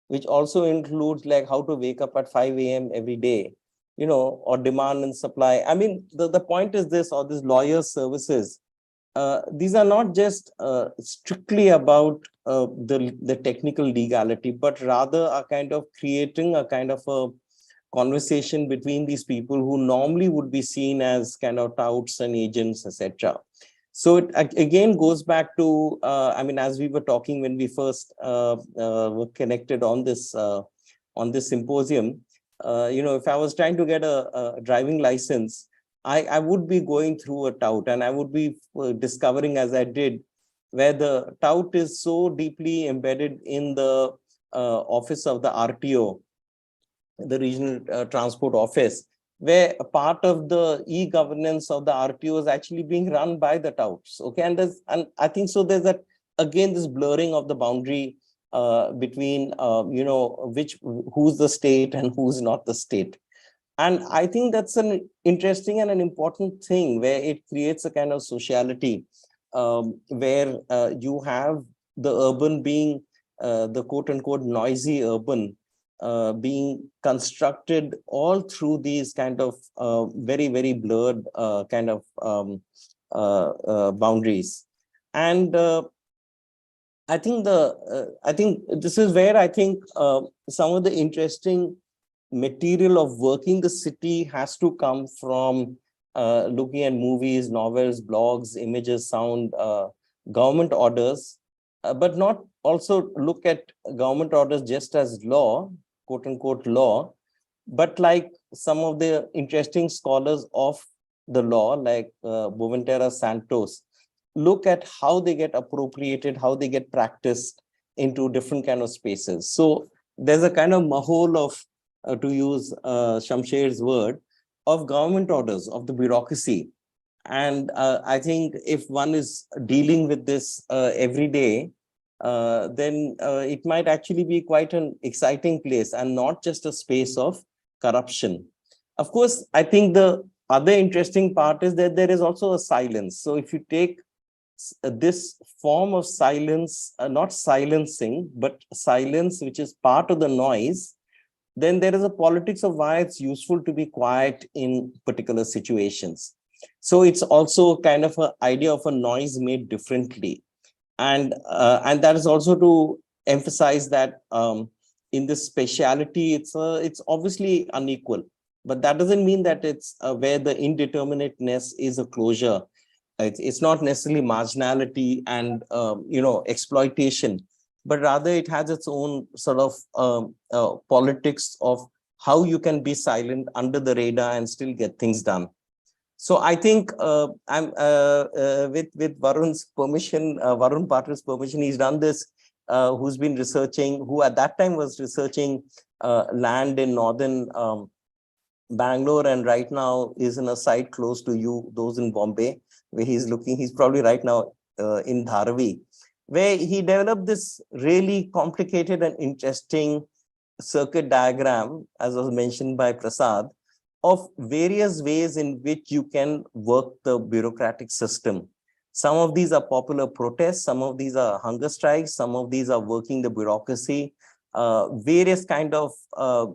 S4: which also includes like how to wake up at 5 a.m. every day, or demand and supply. I mean, the point is this, or this lawyer's services, these are not just strictly about the technical legality, but rather are kind of creating a kind of a conversation between these people who normally would be seen as kind of touts and agents, etc. So it again goes back to, as we were talking when we first were connected on this symposium, if I was trying to get a driving license, I would be going through a tout, and I would be discovering, as I did, where the tout is so deeply embedded in the office of the RTO, the Regional Transport Office, where a part of the e-governance of the RTO is actually being run by the touts. Okay, and I think so. There's that again, this blurring of the boundary between who's the state and who's not the state. And I think that's an interesting and an important thing, where it creates a kind of sociality where you have the urban being the quote unquote noisy urban being constructed all through these kind of very, very blurred kind of boundaries. And I think this is where I think some of the interesting material of working the city has to come from looking at movies, novels, blogs, images, sound, government orders, but not also look at government orders just as law, quote unquote law, but like some of the interesting scholars of the law, like Boventera Santos, look at how they get appropriated, how they get practiced into different kind of spaces. So there's a kind of mahol of, to use Shamsher's word, of government orders, of the bureaucracy. And I think if one is dealing with this every day, then it might actually be quite an exciting place and not just a space of corruption. Of course, I think the other interesting part is that there is also a silence. So if you take this form of silence, not silencing, but silence, which is part of the noise, then there is a politics of why it's useful to be quiet in particular situations. So it's also kind of an idea of a noise made differently. And that is also to emphasize that in this speciality, it's obviously unequal, but that doesn't mean that it's where the indeterminateness is a closure. it's not necessarily marginality and exploitation, but rather it has its own sort of politics of how you can be silent under the radar and still get things done. So I think I'm with Varun's permission, Varun Patil's permission, he's done this. Who's been researching, who at that time was researching land in northern Bangalore, and right now is in a site close to you, those in Bombay, where he's looking. He's probably right now in Dharavi, where he developed this really complicated and interesting circuit diagram, as was mentioned by Prasad, of various ways in which you can work the bureaucratic system. Some of these are popular protests, some of these are hunger strikes, some of these are working the bureaucracy, various kind of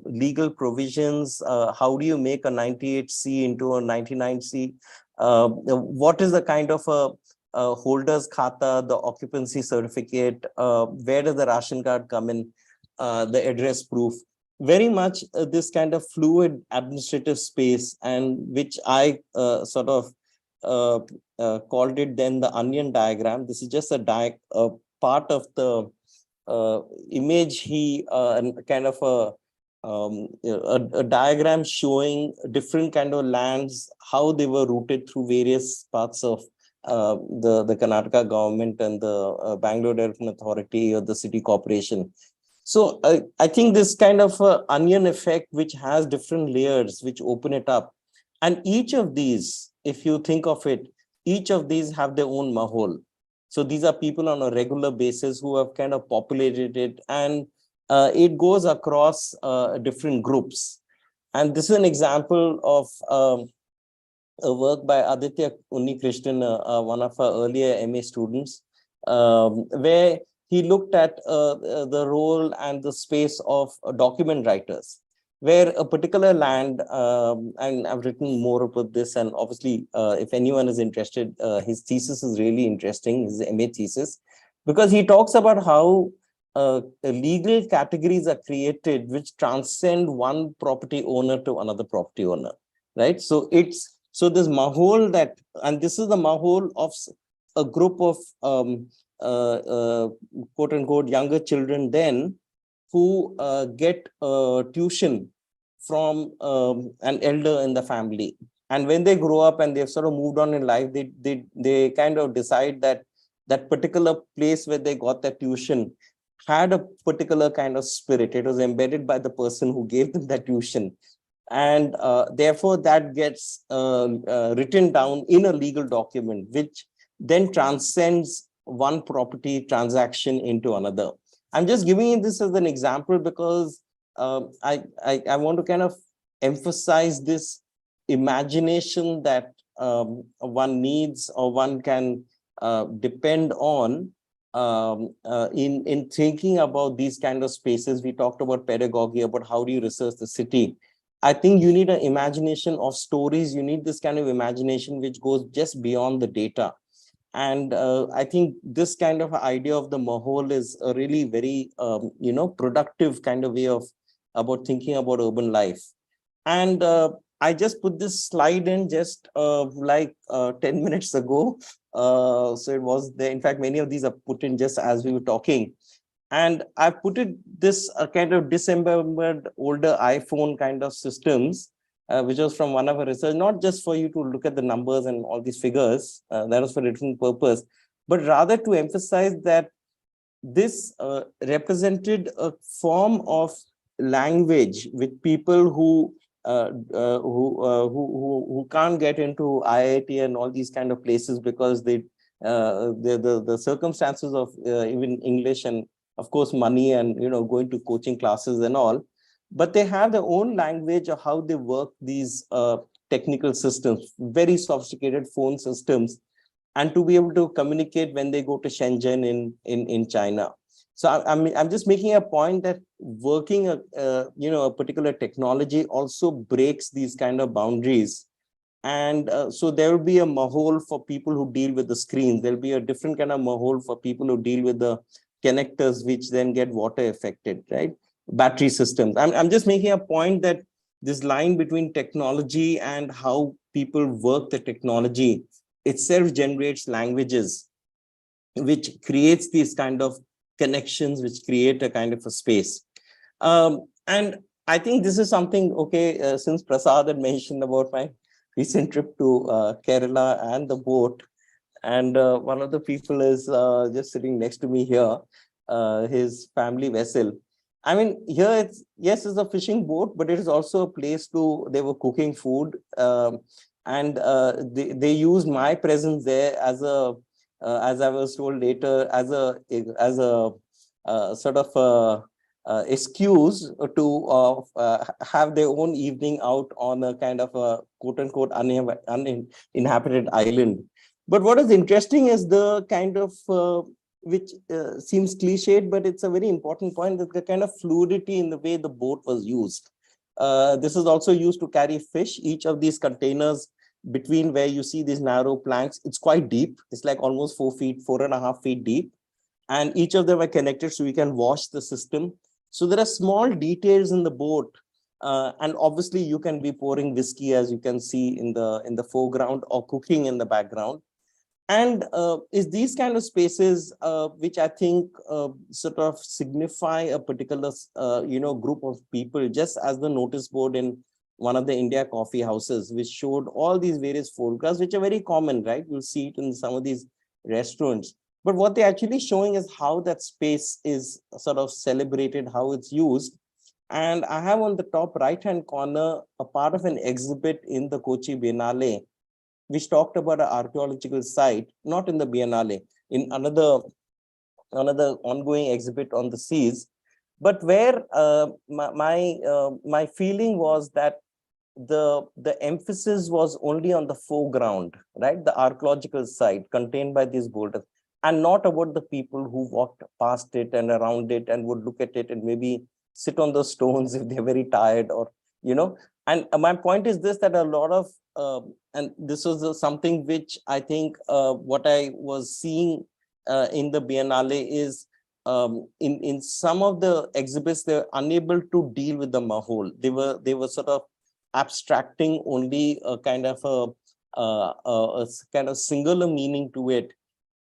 S4: legal provisions. How do you make a 98C into a 99C? What is the kind of a holder's khata, the occupancy certificate? Where does the ration card come in? The address proof? Very much this kind of fluid administrative space, and which I sort of called it then the onion diagram. This is just a part of the image. He kind of a diagram showing different kind of lands, how they were routed through various parts of the Karnataka government and the Bangalore Development Authority or the city corporation. So I think this kind of onion effect, which has different layers, which open it up. And each of these, if you think of it, each of these have their own mahol. So these are people on a regular basis who have kind of populated it, and it goes across different groups. And this is an example of a work by Aditya Unnikrishnan, one of our earlier MA students, where he looked at the role and the space of document writers, where a particular land, and I've written more about this, and obviously, if anyone is interested, his thesis is really interesting, his MA thesis, because he talks about how legal categories are created which transcend one property owner to another property owner, right? So so this mahol that, and this is the mahol of a group of quote unquote younger children then, who get tuition from an elder in the family. And when they grow up and they've sort of moved on in life, they kind of decide that that particular place where they got that tuition had a particular kind of spirit. It was embedded by the person who gave them that tuition. And therefore that gets written down in a legal document, which then transcends one property transaction into another. I'm just giving you this as an example because I want to kind of emphasize this imagination that one needs or one can depend on in thinking about these kind of spaces. We talked about pedagogy, about how do you research the city. I think you need an imagination of stories. You need this kind of imagination which goes just beyond the data. And I think this kind of idea of the mahol is a really very, productive kind of way of about thinking about urban life. And I just put this slide in just 10 minutes ago. So it was there. In fact, many of these are put in just as we were talking. And I put it this kind of disembodied older iPhone kind of systems, which was from one of our research, not just for you to look at the numbers and all these figures, that was for a different purpose, but rather to emphasize that this represented a form of language with people who can't get into IIT and all these kind of places because the circumstances of even English and of course money and going to coaching classes and all, but they have their own language of how they work these technical systems, very sophisticated phone systems, and to be able to communicate when they go to Shenzhen in China. So I'm just making a point that working a particular technology also breaks these kind of boundaries. And so there will be a mahol for people who deal with the screens. There'll be a different kind of mahol for people who deal with the connectors, which then get water affected, right? Battery systems. I'm just making a point that this line between technology and how people work the technology itself generates languages, which creates these kind of connections, which create a kind of a space. And I think this is something, okay, since Prasad had mentioned about my recent trip to Kerala and the boat, and one of the people is just sitting next to me here, his family vessel. I mean, here it's, yes, it's a fishing boat, but it is also a place they were cooking food. And they used my presence there as I was told later, as a sort of excuse to have their own evening out on a kind of a quote unquote uninhabited island. But what is interesting is the kind of which seems cliched, but it's a very important point, that the kind of fluidity in the way the boat was used. This is also used to carry fish. Each of these containers, between where you see these narrow planks, it's quite deep. It's like almost 4 feet, 4.5 feet deep. And each of them are connected so we can wash the system. So there are small details in the boat. And obviously you can be pouring whiskey, as you can see in the foreground, or cooking in the background. And is these kind of spaces which I think sort of signify a particular group of people, just as the notice board in one of the India coffee houses, which showed all these various photographs, which are very common, right? You'll see it in some of these restaurants. But what they're actually showing is how that space is sort of celebrated, how it's used. And I have on the top right-hand corner a part of an exhibit in the Kochi Biennale, which talked about an archaeological site, not in the Biennale, in another ongoing exhibit on the seas, but where my feeling was that the emphasis was only on the foreground, right? The archaeological site contained by these boulders, and not about the people who walked past it and around it and would look at it and maybe sit on those stones if they're very tired, or, and my point is this, that a lot of, and this was something which I think what I was seeing in the Biennale is in some of the exhibits, they're unable to deal with the mahol. They were sort of abstracting only a kind of a kind of singular meaning to it.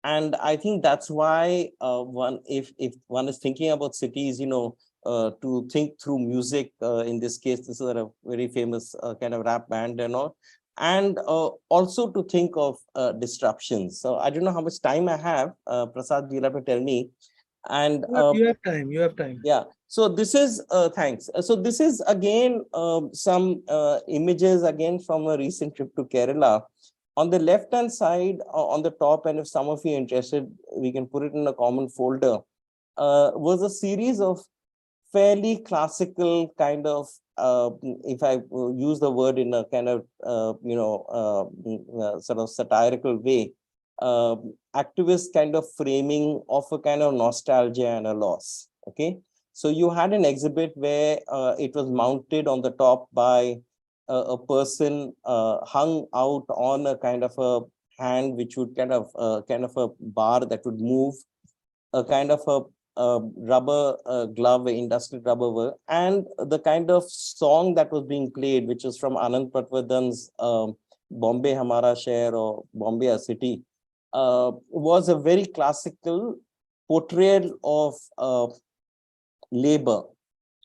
S4: And I think that's why if one is thinking about cities, to think through music, in this case, this is a very famous kind of rap band and all, and also to think of disruptions. So I don't know how much time I have. Prasad, you'll have to tell me. And
S2: you have time. You have time.
S4: yeah. So this is thanks. So this is again some images again from a recent trip to Kerala. On the left-hand side, on the top, and if some of you are interested, we can put it in a common folder, was a series of fairly classical kind of, if I use the word in a kind of, sort of satirical way, activist kind of framing of a kind of nostalgia and a loss. Okay. So you had an exhibit where it was mounted on the top by a person hung out on a kind of a hand, which would kind of a bar that would move, a kind of a rubber glove, industrial rubber, and the kind of song that was being played, which was from Anand Patwardhan's Bombay Hamara Shehar, or Bombay a City, was a very classical portrayal of labor.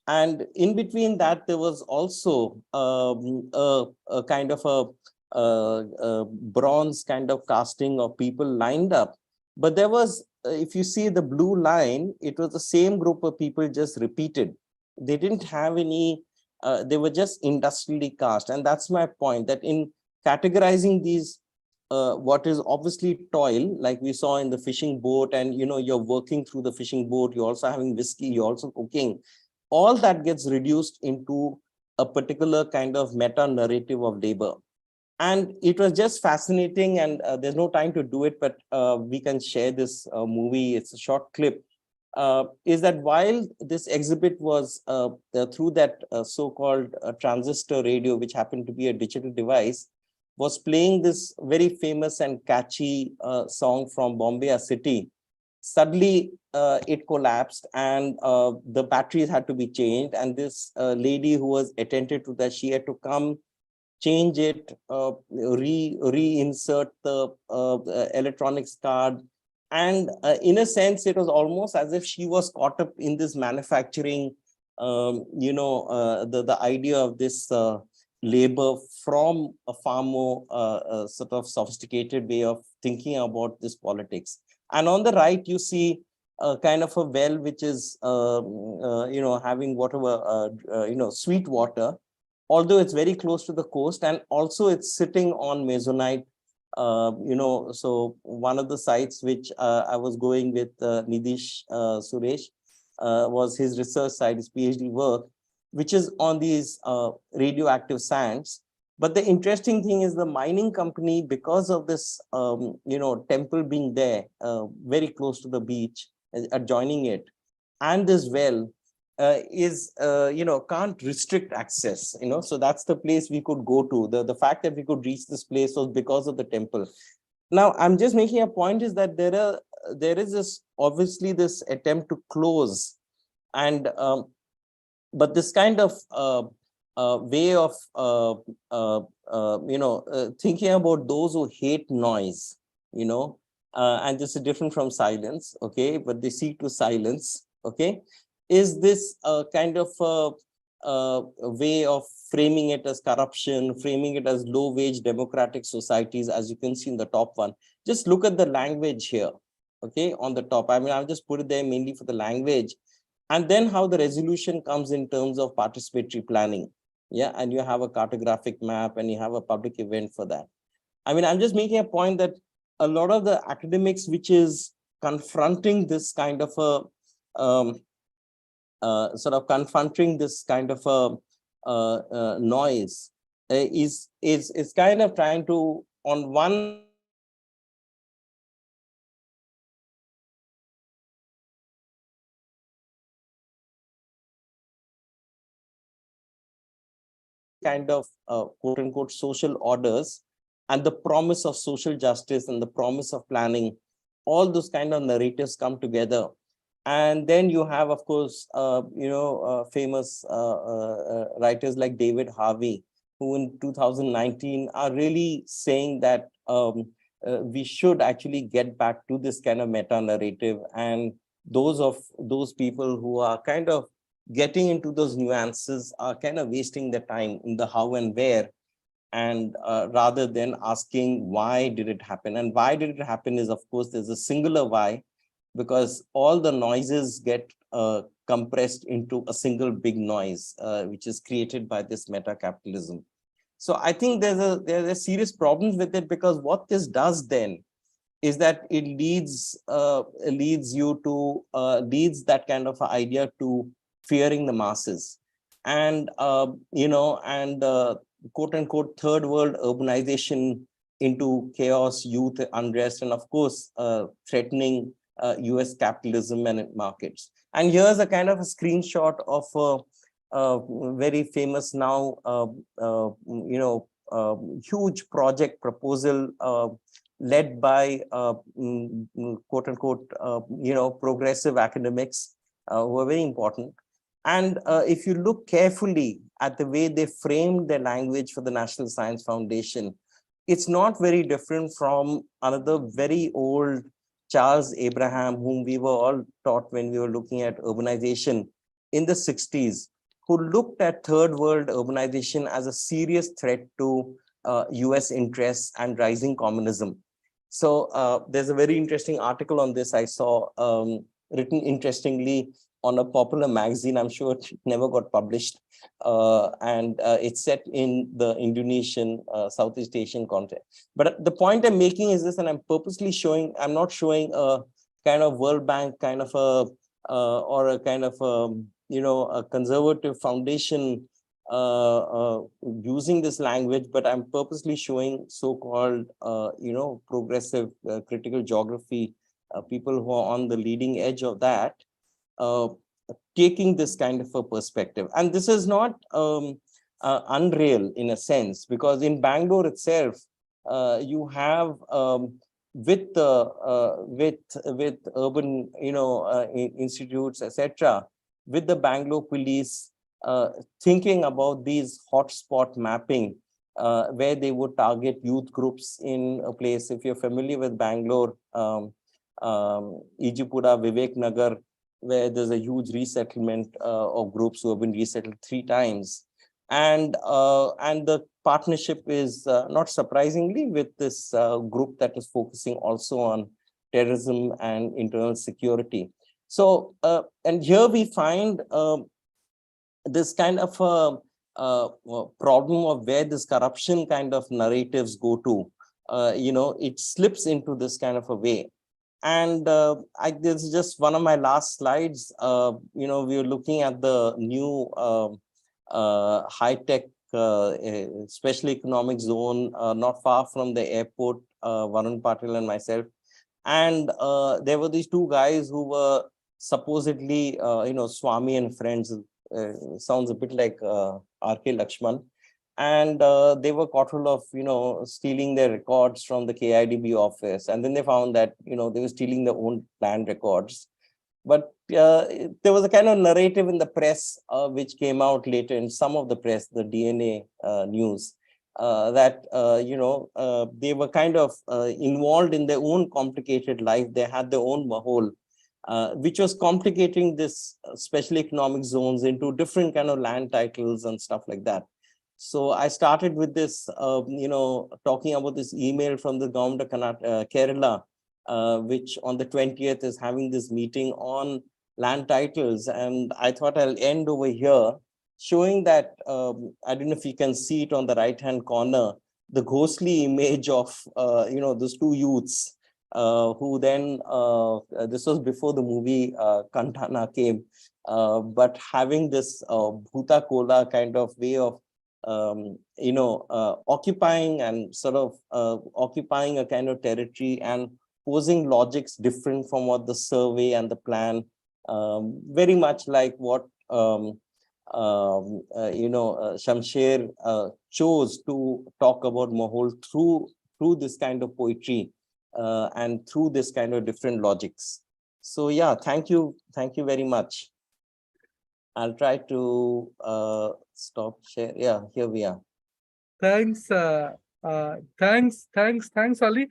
S4: And in between that, there was also a kind of a bronze kind of casting of people lined up. But there was, if you see the blue line, it was the same group of people just repeated. They didn't have any, they were just industrially cast. And that's my point, that in categorizing these, what is obviously toil, like we saw in the fishing boat, and you're working through the fishing boat, you're also having whiskey, you're also cooking, all that gets reduced into a particular kind of meta narrative of labor. And it was just fascinating, and there's no time to do it, but we can share this movie. It's a short clip. Is that while this exhibit was through that so-called transistor radio, which happened to be a digital device, was playing this very famous and catchy song from Bombay a City, suddenly it collapsed, and the batteries had to be changed. And this lady who was attentive to that, she had to come change it, reinsert the electronics card. And in a sense, it was almost as if she was caught up in this manufacturing, the idea of this labor from a far more sort of sophisticated way of thinking about this politics. And on the right, you see kind of a well which is, having whatever, sweet water, although it's very close to the coast, and also it's sitting on Mezonite. So one of the sites which I was going with Nidish Suresh was his research site, his PhD work, which is on these radioactive sands. But the interesting thing is the mining company, because of this, temple being there, very close to the beach, adjoining it, and this well, can't restrict access, so that's the place we could go to. The fact that we could reach this place was because of the temple. Now, I'm just making a point is that there is this, obviously, this attempt to close, and but this kind of way of thinking about those who hate noise, and this is different from silence, okay, but they seek to silence, okay, is this kind of a way of framing it as corruption, framing it as low-wage democratic societies, as you can see in the top one. Just look at the language here, okay, on the top. I mean, I'll just put it there mainly for the language. And then how the resolution comes in terms of participatory planning. Yeah, and you have a cartographic map and you have a public event for that. I mean, I'm just making a point that a lot of the academics which is confronting this kind of a sort of confronting this kind of a noise is kind of trying to, on one kind of quote unquote social orders and the promise of social justice and the promise of planning, all those kind of narratives come together. And then you have, of course, famous writers like David Harvey, who in 2019 are really saying that we should actually get back to this kind of meta narrative. And those people who are kind of getting into those nuances are kind of wasting their time in the how and where, and rather than asking why did it happen. And why did it happen is, of course, there's a singular why, because all the noises get compressed into a single big noise, which is created by this meta capitalism. So I think there's a serious problems with it, because what this does then is that it leads that kind of idea to fearing the masses, and quote unquote third world urbanization into chaos, youth unrest, and of course threatening US capitalism and markets. And here's a kind of a screenshot of a very famous now huge project proposal led by quote unquote progressive academics who are very important. And if you look carefully at the way they framed their language for the National Science Foundation, it's not very different from another very old Charles Abraham, whom we were all taught when we were looking at urbanization in the 60s, who looked at third world urbanization as a serious threat to US interests and rising communism. So there's a very interesting article on this I saw, written interestingly on a popular magazine. I'm sure it never got published. And it's set in the Indonesian, Southeast Asian context. But the point I'm making is this, and I'm purposely showing, I'm not showing a kind of World Bank kind of or a kind of a conservative foundation using this language, but I'm purposely showing so-called, progressive critical geography, people who are on the leading edge of that, taking this kind of a perspective. And this is not unreal in a sense, because in Bangalore itself, you have with urban institutes, etc., with the Bangalore police thinking about these hotspot mapping, where they would target youth groups in a place. If you're familiar with Bangalore, Ijipura, Vivek Nagar, where there's a huge resettlement of groups who have been resettled 3 times. And the partnership is not surprisingly with this group that is focusing also on terrorism and internal security. So, and here we find this kind of problem of where this corruption kind of narratives go to. It slips into this kind of a way. And this is just one of my last slides. We were looking at the new high-tech special economic zone not far from the airport, Varun Patil and myself. And there were these 2 guys who were supposedly, Swami and friends. Sounds a bit like R.K. Lakshman. And they were caught of, stealing their records from the KIDB office. And then they found that, they were stealing their own land records. But there was a kind of narrative in the press, which came out later in some of the press, the DNA news, that, they were kind of involved in their own complicated life. They had their own mahal, which was complicating this special economic zones into different kind of land titles and stuff like that. So I started with this, talking about this email from the government of Kerala, which on the 20th is having this meeting on land titles. And I thought I'll end over here, showing that, I don't know if you can see it on the right-hand corner, the ghostly image of, those 2 youths, who then, this was before the movie Kantana came, but having this Bhuta Kola kind of way of, occupying and sort of occupying a kind of territory and posing logics different from what the survey and the plan, very much like what Shamsher chose to talk about Mahol through this kind of poetry and through this kind of different logics. So yeah, thank you very much. I'll try to stop share. Yeah, here we are.
S2: Thanks, thanks, Ali.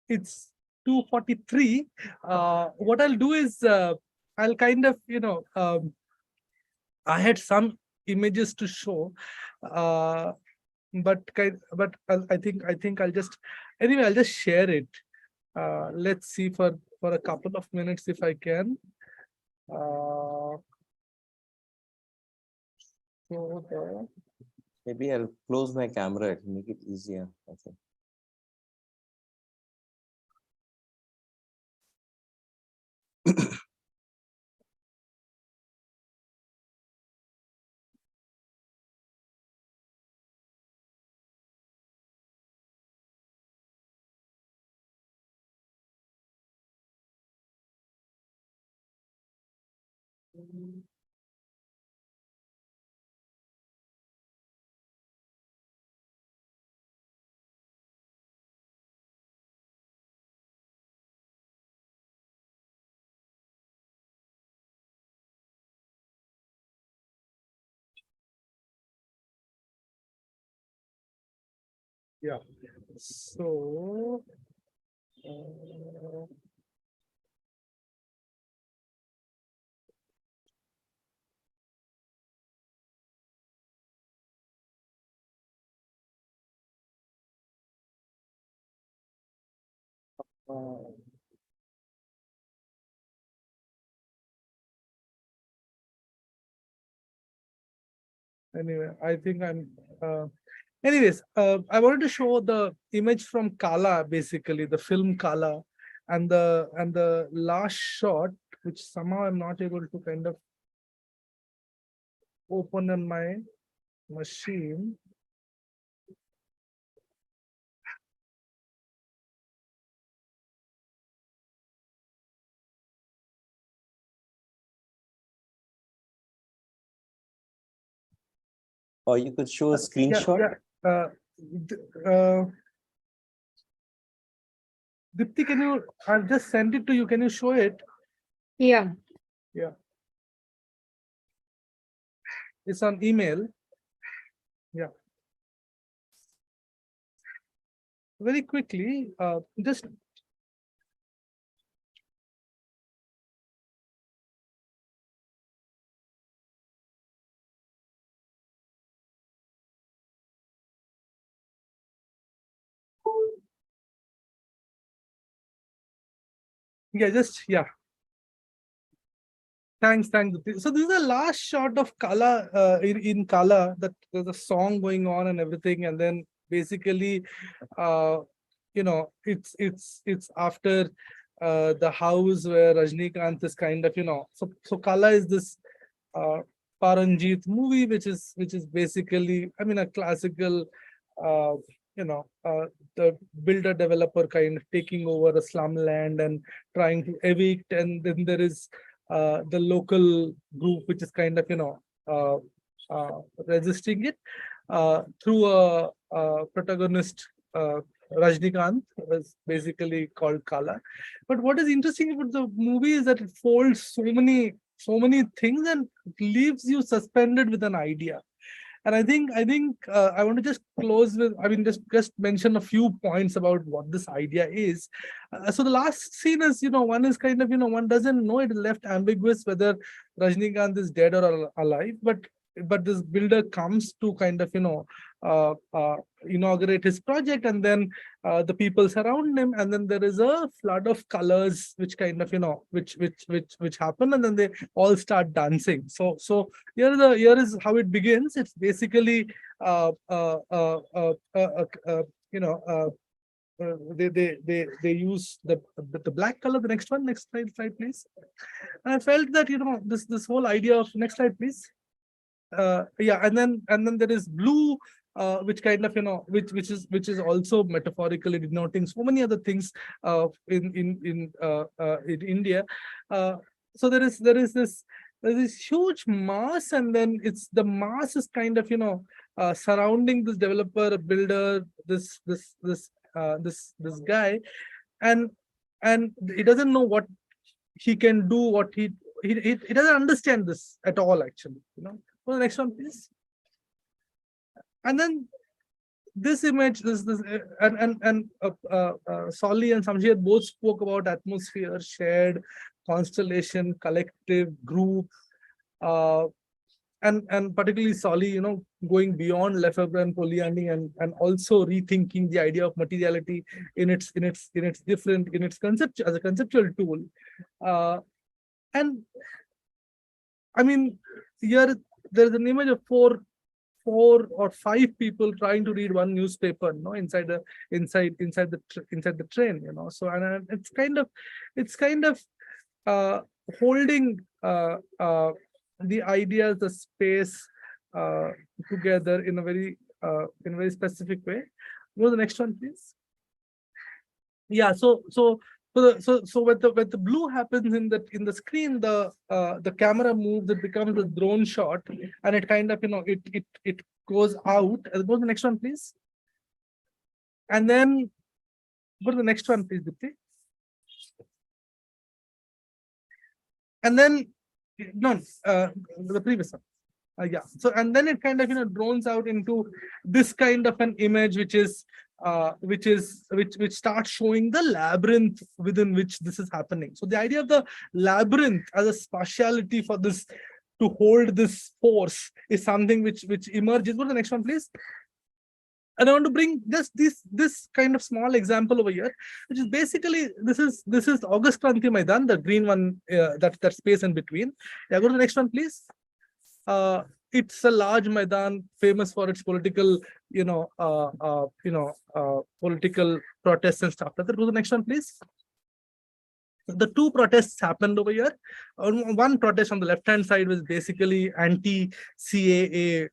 S2: It's 2:43. What I'll do is I'll kind of, I had some images to show, but I think I'll just share it. Let's see for a couple of minutes if I can.
S4: Maybe I'll close my camera, it'll make it easier, I think.
S2: Yeah. So. Anyway, I think I'm. Anyways, I wanted to show the image from Kala, basically the film Kala, and the last shot, which somehow I'm not able to kind of open on my machine.
S4: Or you could show a screenshot.
S2: Dipti, can you? I'll just send it to you. Can you show it?
S5: Yeah.
S2: Yeah. It's on email. Yeah. very quickly, just yeah. Thanks. Dipti. So this is the last shot of Kala in Kala, that there's a song going on and everything, and then basically, uh, it's after the house where Rajnikant is kind of, so Kala is this uh, Paranjit movie, which is basically, I mean, a classical, uh, the builder developer kind of taking over a slum land and trying to evict, and then there is the local group which is kind of, uh, resisting it through a protagonist, Rajnikant, was basically called Kala. But what is interesting about the movie is that it folds so many things and leaves you suspended with an idea. And I think I want to just close with, I mean, just mention a few points about what this idea is. So the last scene is, one is kind of, one doesn't know, it is left ambiguous whether Rajnikant is dead or alive, but this builder comes to kind of, inaugurate his project, and then the people surround him, and then there is a flood of colors which kind of, which happen, and then they all start dancing. So here is how it begins. It's basically they use the black color. The next one, next slide please. And I felt that, this whole idea of, next slide please. Yeah, and then there is blue, which kind of, which is also metaphorically denoting so many other things in India. So there's this huge mass, and then the mass is kind of, surrounding this developer, builder, this guy, and he doesn't know what he can do, what he doesn't understand this at all, actually. Go to the next one, please. And then this image, Solly and Samshir both spoke about atmosphere, shared, constellation, collective, group, and particularly Solly, going beyond Lefebvre and Polanyi, and also rethinking the idea of materiality in its concept as a conceptual tool. And I mean, here there's an image of four or five people trying to read one newspaper, inside the train, So, and it's kind of holding the ideas, the space together in a very specific way. Go to the next one, please. Yeah. So when the blue happens in the screen, the camera moves, it becomes a drone shot, and it kind of, it goes out. Go to the next one, please. And then go to the next one, please, Dipti. And then the previous one. Yeah. So, and then it kind of, drones out into this kind of an image, which starts showing the labyrinth within which this is happening. So the idea of the labyrinth as a spatiality for this, to hold this force, is something which emerges. Go to the next one, please. And I want to bring just this kind of small example over here, which is basically, this is August Kranti Maidan, the green one, that space in between. Yeah, go to the next one, please. It's a large Maidan, famous for its political, political protests and stuff. Go to the next one, please. The two protests happened over here. One protest on the left-hand side was basically anti-CAA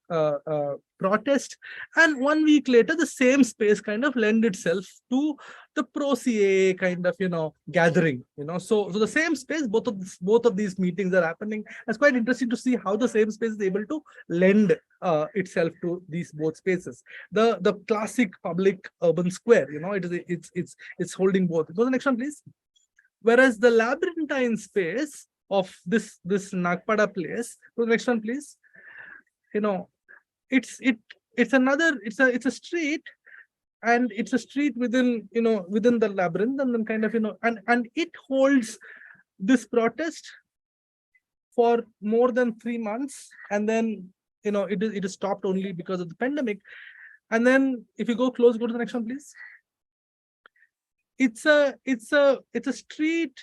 S2: protest, and 1 week later, the same space kind of lent itself to the pro-CAA kind of, gathering. So the same space, both of these meetings are happening. It's quite interesting to see how the same space is able to lend itself to these both spaces. The classic public urban square, it's holding both. Go to the next one, please. Whereas the labyrinthine space of this Nagpada place, go to the next one, please. It's a street and it's a street within, within the labyrinth, and then kind of, and it holds this protest for more than 3 months, and then it is stopped only because of the pandemic. And then if you go to the next one, please. It's a street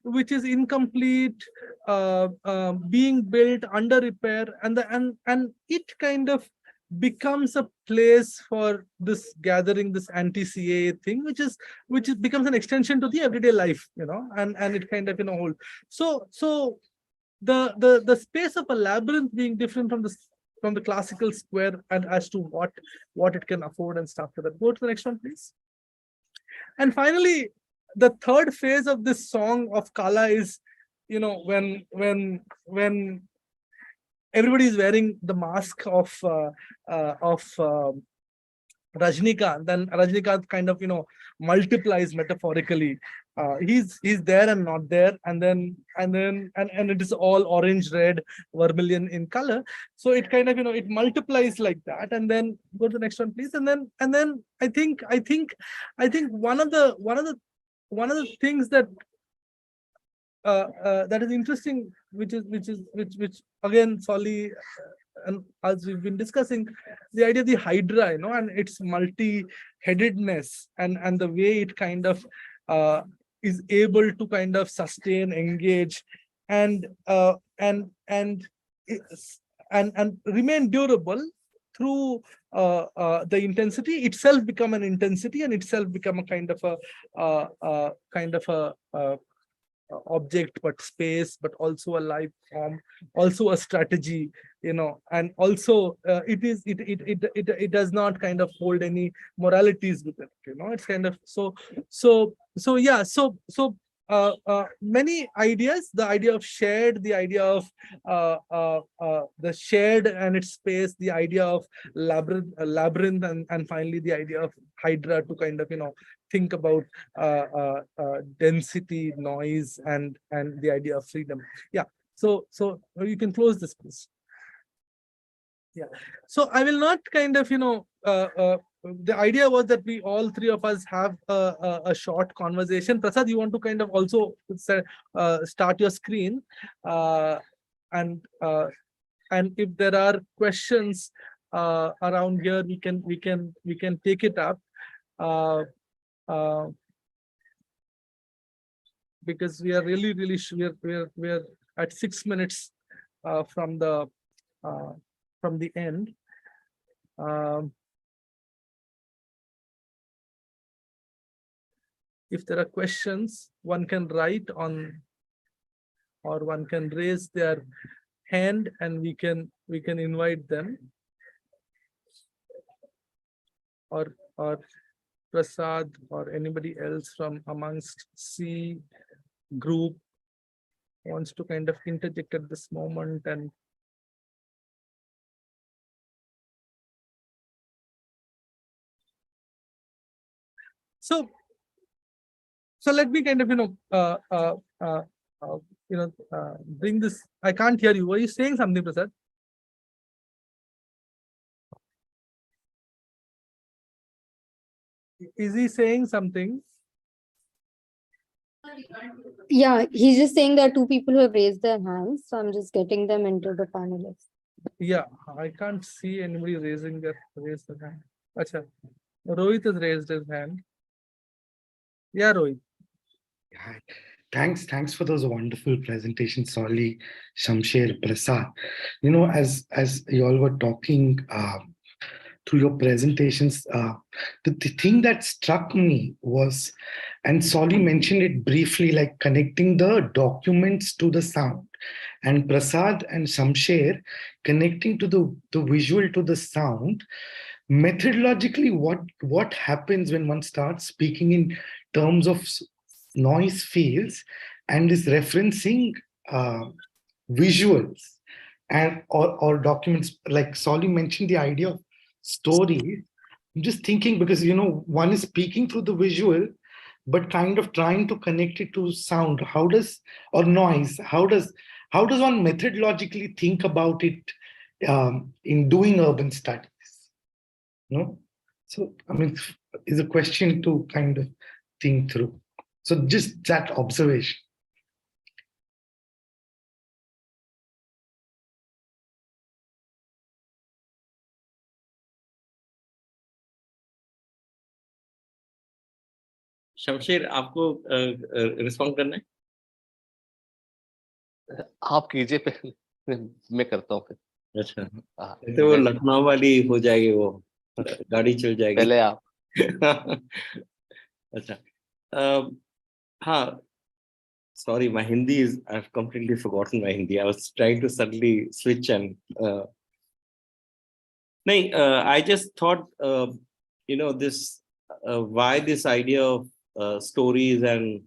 S2: which is incomplete, being built, under repair, and it kind of becomes a place for this gathering, this anti-CAA thing, which becomes an extension to the everyday life, and it kind of hold. So the space of a labyrinth being different from the classical square, and as to what it can afford and stuff like that. Go to the next one, please. And finally, the third phase of this song of Kala is, when everybody is wearing the mask of Rajnikant, then Rajnikant kind of multiplies metaphorically. He's there and not there, and it is all orange, red, vermilion in color. So it kind of it multiplies like that. And then go to the next one, please. And then I think one of the things that that is interesting, which again, Solly and as we've been discussing, the idea of the Hydra, and its multi-headedness, and the way it kind of is able to kind of sustain, engage, and remain durable through the intensity itself, become an intensity, and itself become a kind of a object, but space, but also a life form, also a strategy, and also it does not kind of hold any moralities with it, it's kind of many ideas, the idea of shared, the idea of the shared and its space, the idea of labyrinth, and finally the idea of Hydra, to kind of think about density, noise, and the idea of freedom. So you can close this, please. So I will not kind of the idea was that we all three of us have a short conversation. Prasad, you want to kind of also start your screen, and if there are questions around here, we can take it up, because we are really we're at 6 minutes from the end. If there are questions, one can write on, or one can raise their hand, and we can invite them, or Prasad or anybody else from amongst C group wants to kind of interject at this moment. And so let me kind of bring this. I can't hear you. Were you saying something, Prasad? Is he saying something?
S5: Yeah, he's just saying there are two people who have raised their hands, so I'm just getting them into the panelists.
S2: Yeah, I can't see anybody raising their hand. Acha. Rohit has raised his hand. Yeah, Rohit.
S6: Yeah, thanks for those wonderful presentations, Solly, Shamsher, Prasad. As you all were talking through your presentations, the thing that struck me was, and Solly mentioned it briefly, like connecting the documents to the sound, and Prasad and Shamsher connecting to the visual to the sound. Methodologically, what happens when one starts speaking in terms of noise fields and is referencing visuals and or documents, like Solly mentioned the idea of story. I'm just thinking, because one is speaking through the visual but kind of trying to connect it to sound, or noise, how does one methodologically think about it in doing urban studies? So, I mean, it's a question to kind of think through. So just that observation.
S4: Shamsher, आपको respond करना है?
S3: आप कीजिए पहले, मैं करता हूँ फिर।
S4: अच्छा,
S3: हाँ,
S4: तो वो लखनऊ वाली हो जाएगी, वो गाड़ी चल जाएगी।
S3: पहले आप।
S4: अच्छा, हाँ, sorry, my Hindi is, I've completely forgotten my Hindi. I was trying to suddenly switch and I just thought, this, why this idea of stories and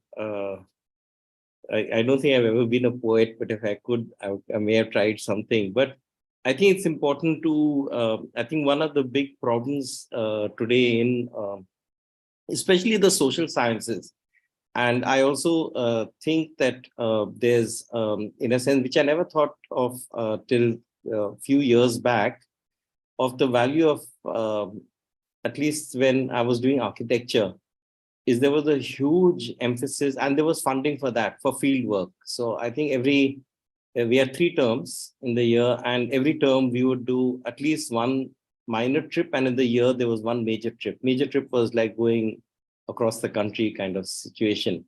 S4: I don't think I've ever been a poet, but if I could, I may have tried something. But I think it's important to, I think one of the big problems today in, especially the social sciences, and I also think that there's, in a sense, which I never thought of till a few years back, of the value of, at least when I was doing architecture, is there was a huge emphasis and there was funding for that, for field work. So I think we had 3 terms in the year, and every term we would do at least one minor trip, and in the year there was one major trip. Major trip was like going across the country kind of situation.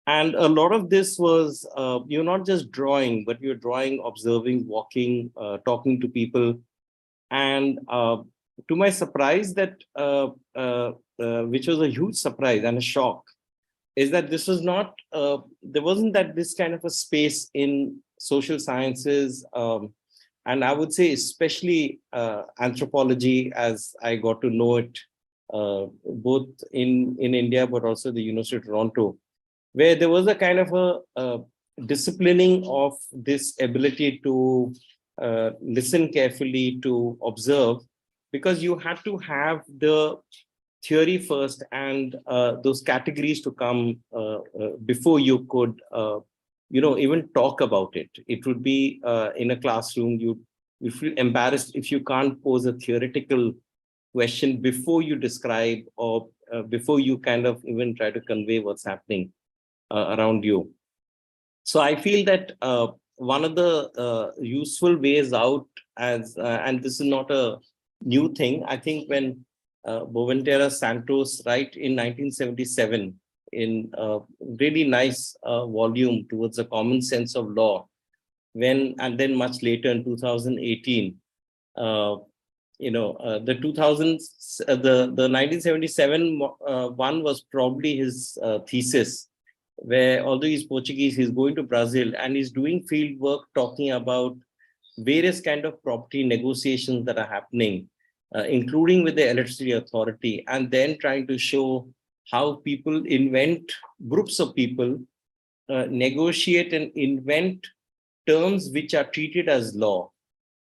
S4: And a lot of this was, you're not just drawing, but you're drawing, observing, walking, talking to people. And to my surprise, that which was a huge surprise and a shock, is that this was not, there wasn't that this kind of a space in social sciences. And I would say especially anthropology, as I got to know it, both in India, but also the University of Toronto, where there was a kind of a disciplining of this ability to listen carefully, to observe, because you had to have the theory first and those categories to come before you could, even talk about it. It would be in a classroom, you feel embarrassed if you can't pose a theoretical question before you describe, or before you kind of even try to convey what's happening around you. So I feel that one of the useful ways out, as and this is not a new thing, I think when Boventura Santos, right, in 1977, in a really nice volume towards a common sense of law, and then much later in 2018, the 2000s, the 1977 one was probably his thesis, where although he's Portuguese, he's going to Brazil and he's doing field work talking about various kind of property negotiations that are happening, including with the electricity authority, and then trying to show how people invent, groups of people negotiate and invent terms which are treated as law.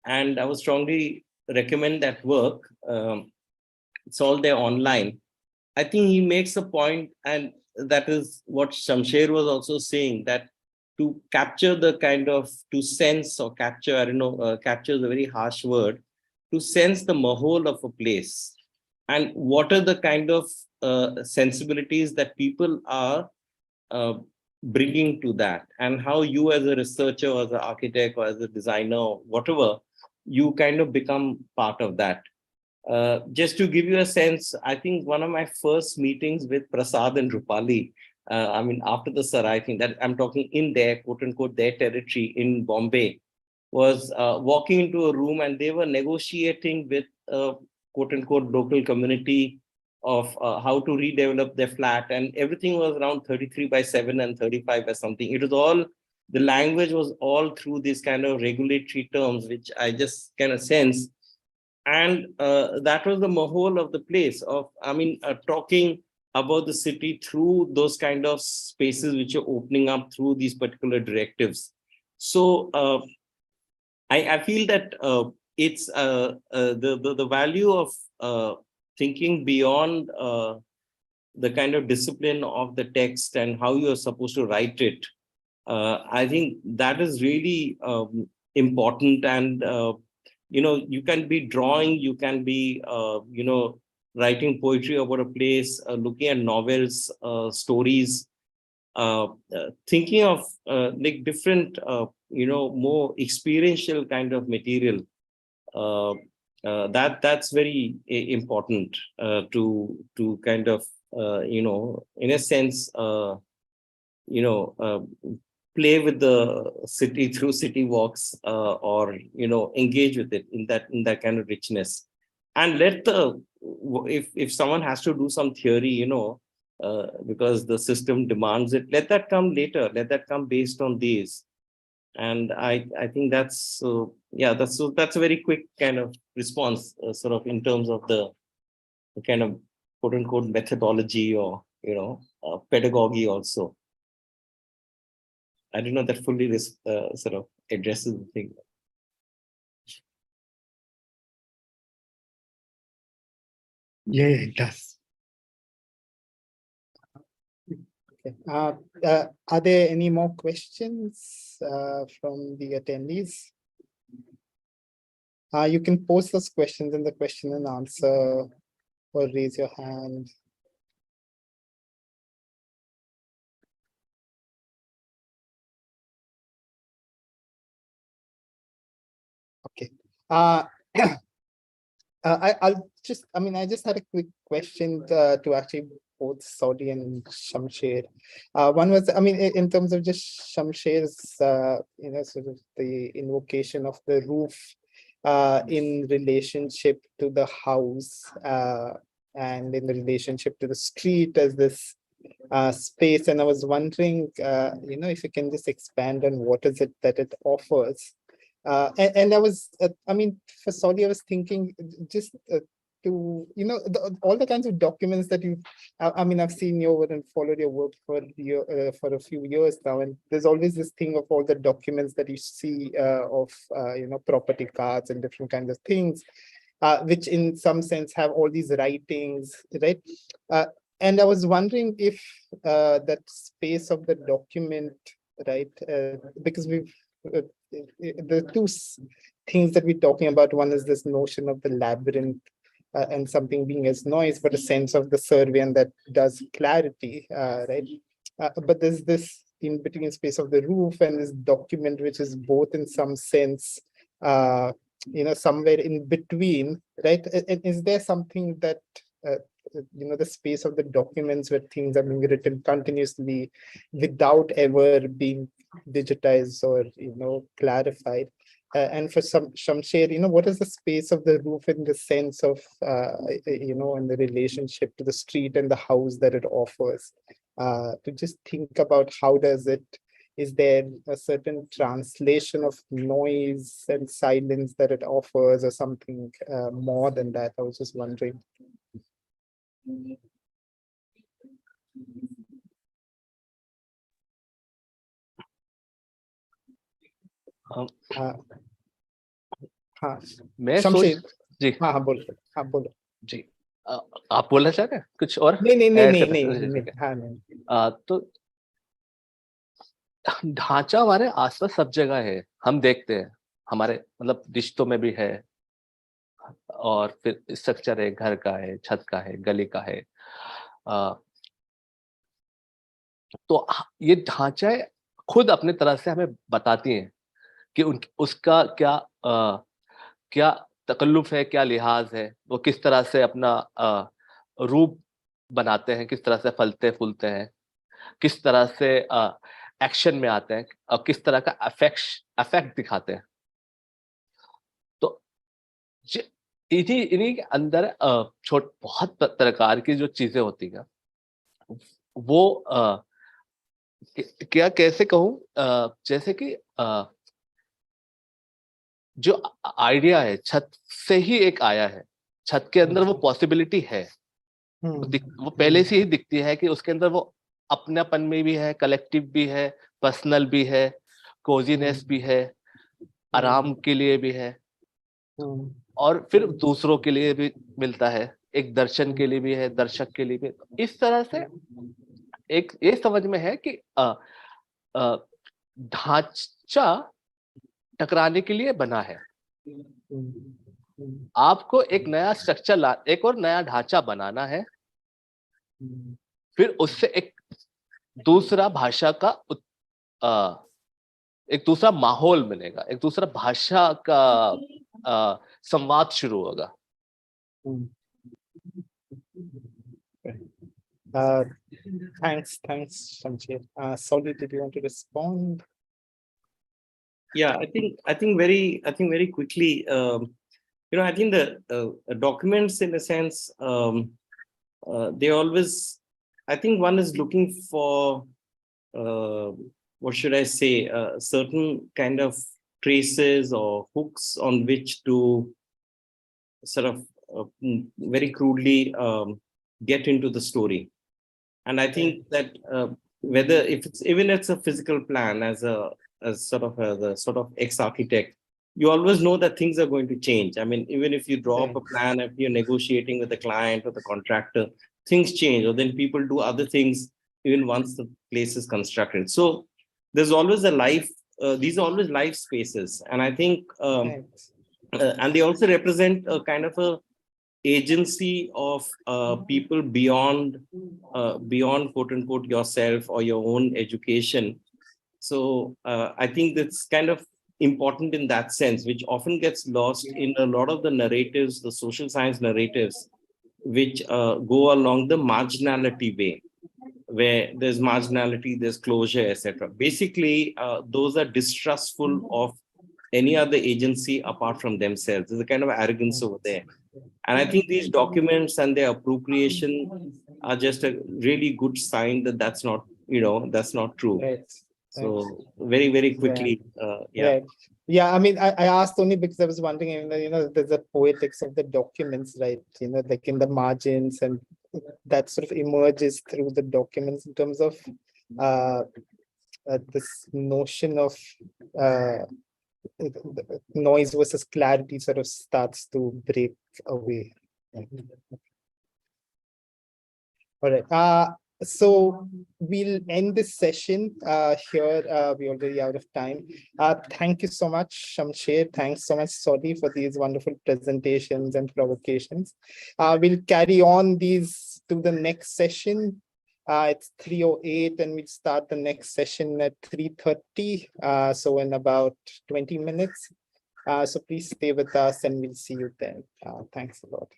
S4: And I would strongly recommend that work. It's all there online. I think he makes a point, and that is what Shamsher was also saying, that to capture the kind of, to sense or capture, I don't know, capture is a very harsh word, to sense the mahal of a place. And what are the kind of sensibilities that people are bringing to that, and how you as a researcher or as an architect or as a designer or whatever, you kind of become part of that. Just to give you a sense, I think one of my first meetings with Prasad and Rupali, after the Sarai thing, that I'm talking in their, quote unquote, their territory in Bombay, was walking into a room and they were negotiating with quote unquote local community of how to redevelop their flat, and everything was around 33/7 and 35 by something. It was all, the language was all through these kind of regulatory terms, which I just kind of sense. And that was the mahal of the place of, talking about the city through those kind of spaces which are opening up through these particular directives. So I feel that it's the value of thinking beyond the kind of discipline of the text and how you are supposed to write it. I think that is really important. And you can be drawing, you can be writing poetry about a place, looking at novels, stories, thinking of like different, more experiential kind of material. That's very important to kind of, in a sense, play with the city through city walks, or engage with it in that kind of richness, and let the, if someone has to do some theory, because the system demands it, let that come later, let that come based on these. And I think that's that's a very quick kind of response, sort of in terms of the kind of quote unquote methodology, or pedagogy also. I don't know that fully this sort of addresses the thing.
S6: Yeah, it does.
S1: Okay. Are there any more questions from the attendees? You can post those questions in the question and answer, or raise your hand. Okay. I just had a quick question to actually both Saudi and Shamsher. One was, in terms of just Shamsher's, sort of the invocation of the roof in relationship to the house and in the relationship to the street as this space. And I was wondering, if you can just expand on what is it that it offers. And I was, for Saudi, I was thinking just to, all the kinds of documents that you've, I've seen you over and followed your work for a few years now, and there's always this thing of all the documents that you see of, property cards and different kinds of things, which in some sense have all these writings, right? And I was wondering if that space of the document, right, because we've, the two things that we're talking about, one is this notion of the labyrinth and something being as noise, but a sense of the surveillance that does clarity, right? But there's this in between space of the roof and this document, which is both in some sense, somewhere in between, right? And is there something that, the space of the documents where things are being written continuously without ever being digitized or, clarified? And for Shamsher, what is the space of the roof in the sense of, in the relationship to the street and the house that it offers? To just think about how does it, is there a certain translation of noise and silence that it offers, or something more than that? I was just wondering. हाँ
S3: मैं
S1: शमशेर,
S3: सोच जी
S1: हाँ बोलो
S3: जी आप बोलना चाहते हैं कुछ और?
S1: नहीं, हाँ नहीं।
S3: तो ढांचा हमारे आसपास सब जगह है, हम देखते हैं, हमारे मतलब रिश्तों में भी है, और फिर स्ट्रक्चर है, घर का है, छत का है, गली का है। तो ये ढांचाएं खुद अपने तरह से हमें बताती हैं कि उसका क्या तकल्लुफ है, क्या लिहाज है, वो किस तरह से अपना रूप बनाते हैं, किस तरह से फलते फूलते हैं, किस तरह से एक्शन में आते हैं, और किस तरह का अफेक्ट दिखाते हैं। तो इन्हीं के अंदर बहुत प्रकार की जो चीजें होती हैं, वो क्या कैसे कहूँ, जैसे कि जो आइडिया है छत से ही एक आया है, छत के अंदर वो पॉसिबिलिटी है, वो पहले से ही दिखती है कि उसके अंदर वो अपनापन में भी है, कलेक्टिव भी है, पर्सनल भी है, कोजीनेस भी है, आराम के लिए भी है, और फिर दूसरों के लिए भी मिलता है, एक दर्शन के लिए भी है, दर्शक के लिए भी। इस तरह से एक ये समझ में है कि ढांचा टकराने के लिए बना है, आपको एक नया स्ट्रक्चर एक और नया ढांचा बनाना है, फिर उससे एक दूसरा भाषा का एक दूसरा माहौल मिलेगा, एक दूसरा भाषा का संवाद शुरू होगा।
S1: Thanks, Shamsher. Saudi, did you want to respond?
S4: Yeah, I think very quickly. I think the documents, in a sense, they always. I think one is looking for what should I say, certain kind of traces or hooks on which to sort of very crudely get into the story. And I think that whether if it's a physical plan as sort of the sort of ex-architect, you always know that things are going to change. I mean, even if you draw up a plan, if you're negotiating with the client or the contractor, things change, or then people do other things even once the place is constructed. So there's always a life. These are always life spaces, and I think, and they also represent a kind of a agency of people beyond quote unquote yourself or your own education. So I think that's kind of important in that sense, which often gets lost in a lot of the narratives, the social science narratives, which go along the marginality way, where there's marginality, there's closure, etc. Basically, those are distrustful of any other agency apart from themselves. There's a kind of arrogance over there. And I think these documents and their appropriation are just a really good sign that that's not true.
S1: Right.
S4: So very, very quickly,
S1: Right. Yeah, I mean, I asked only because I was wondering, there's a poetics of the documents, right? Like in the margins, and that sort of emerges through the documents in terms of this notion of noise versus clarity sort of starts to break away. All right. So we'll end this session here. We're already out of time. Thank you so much, Shamsher. Thanks so much, Saudi, for these wonderful presentations and provocations. We'll carry on these to the next session. It's 3:08, and we'll start the next session at 3:30. So in about 20 minutes. So please stay with us, and we'll see you then. Thanks a lot.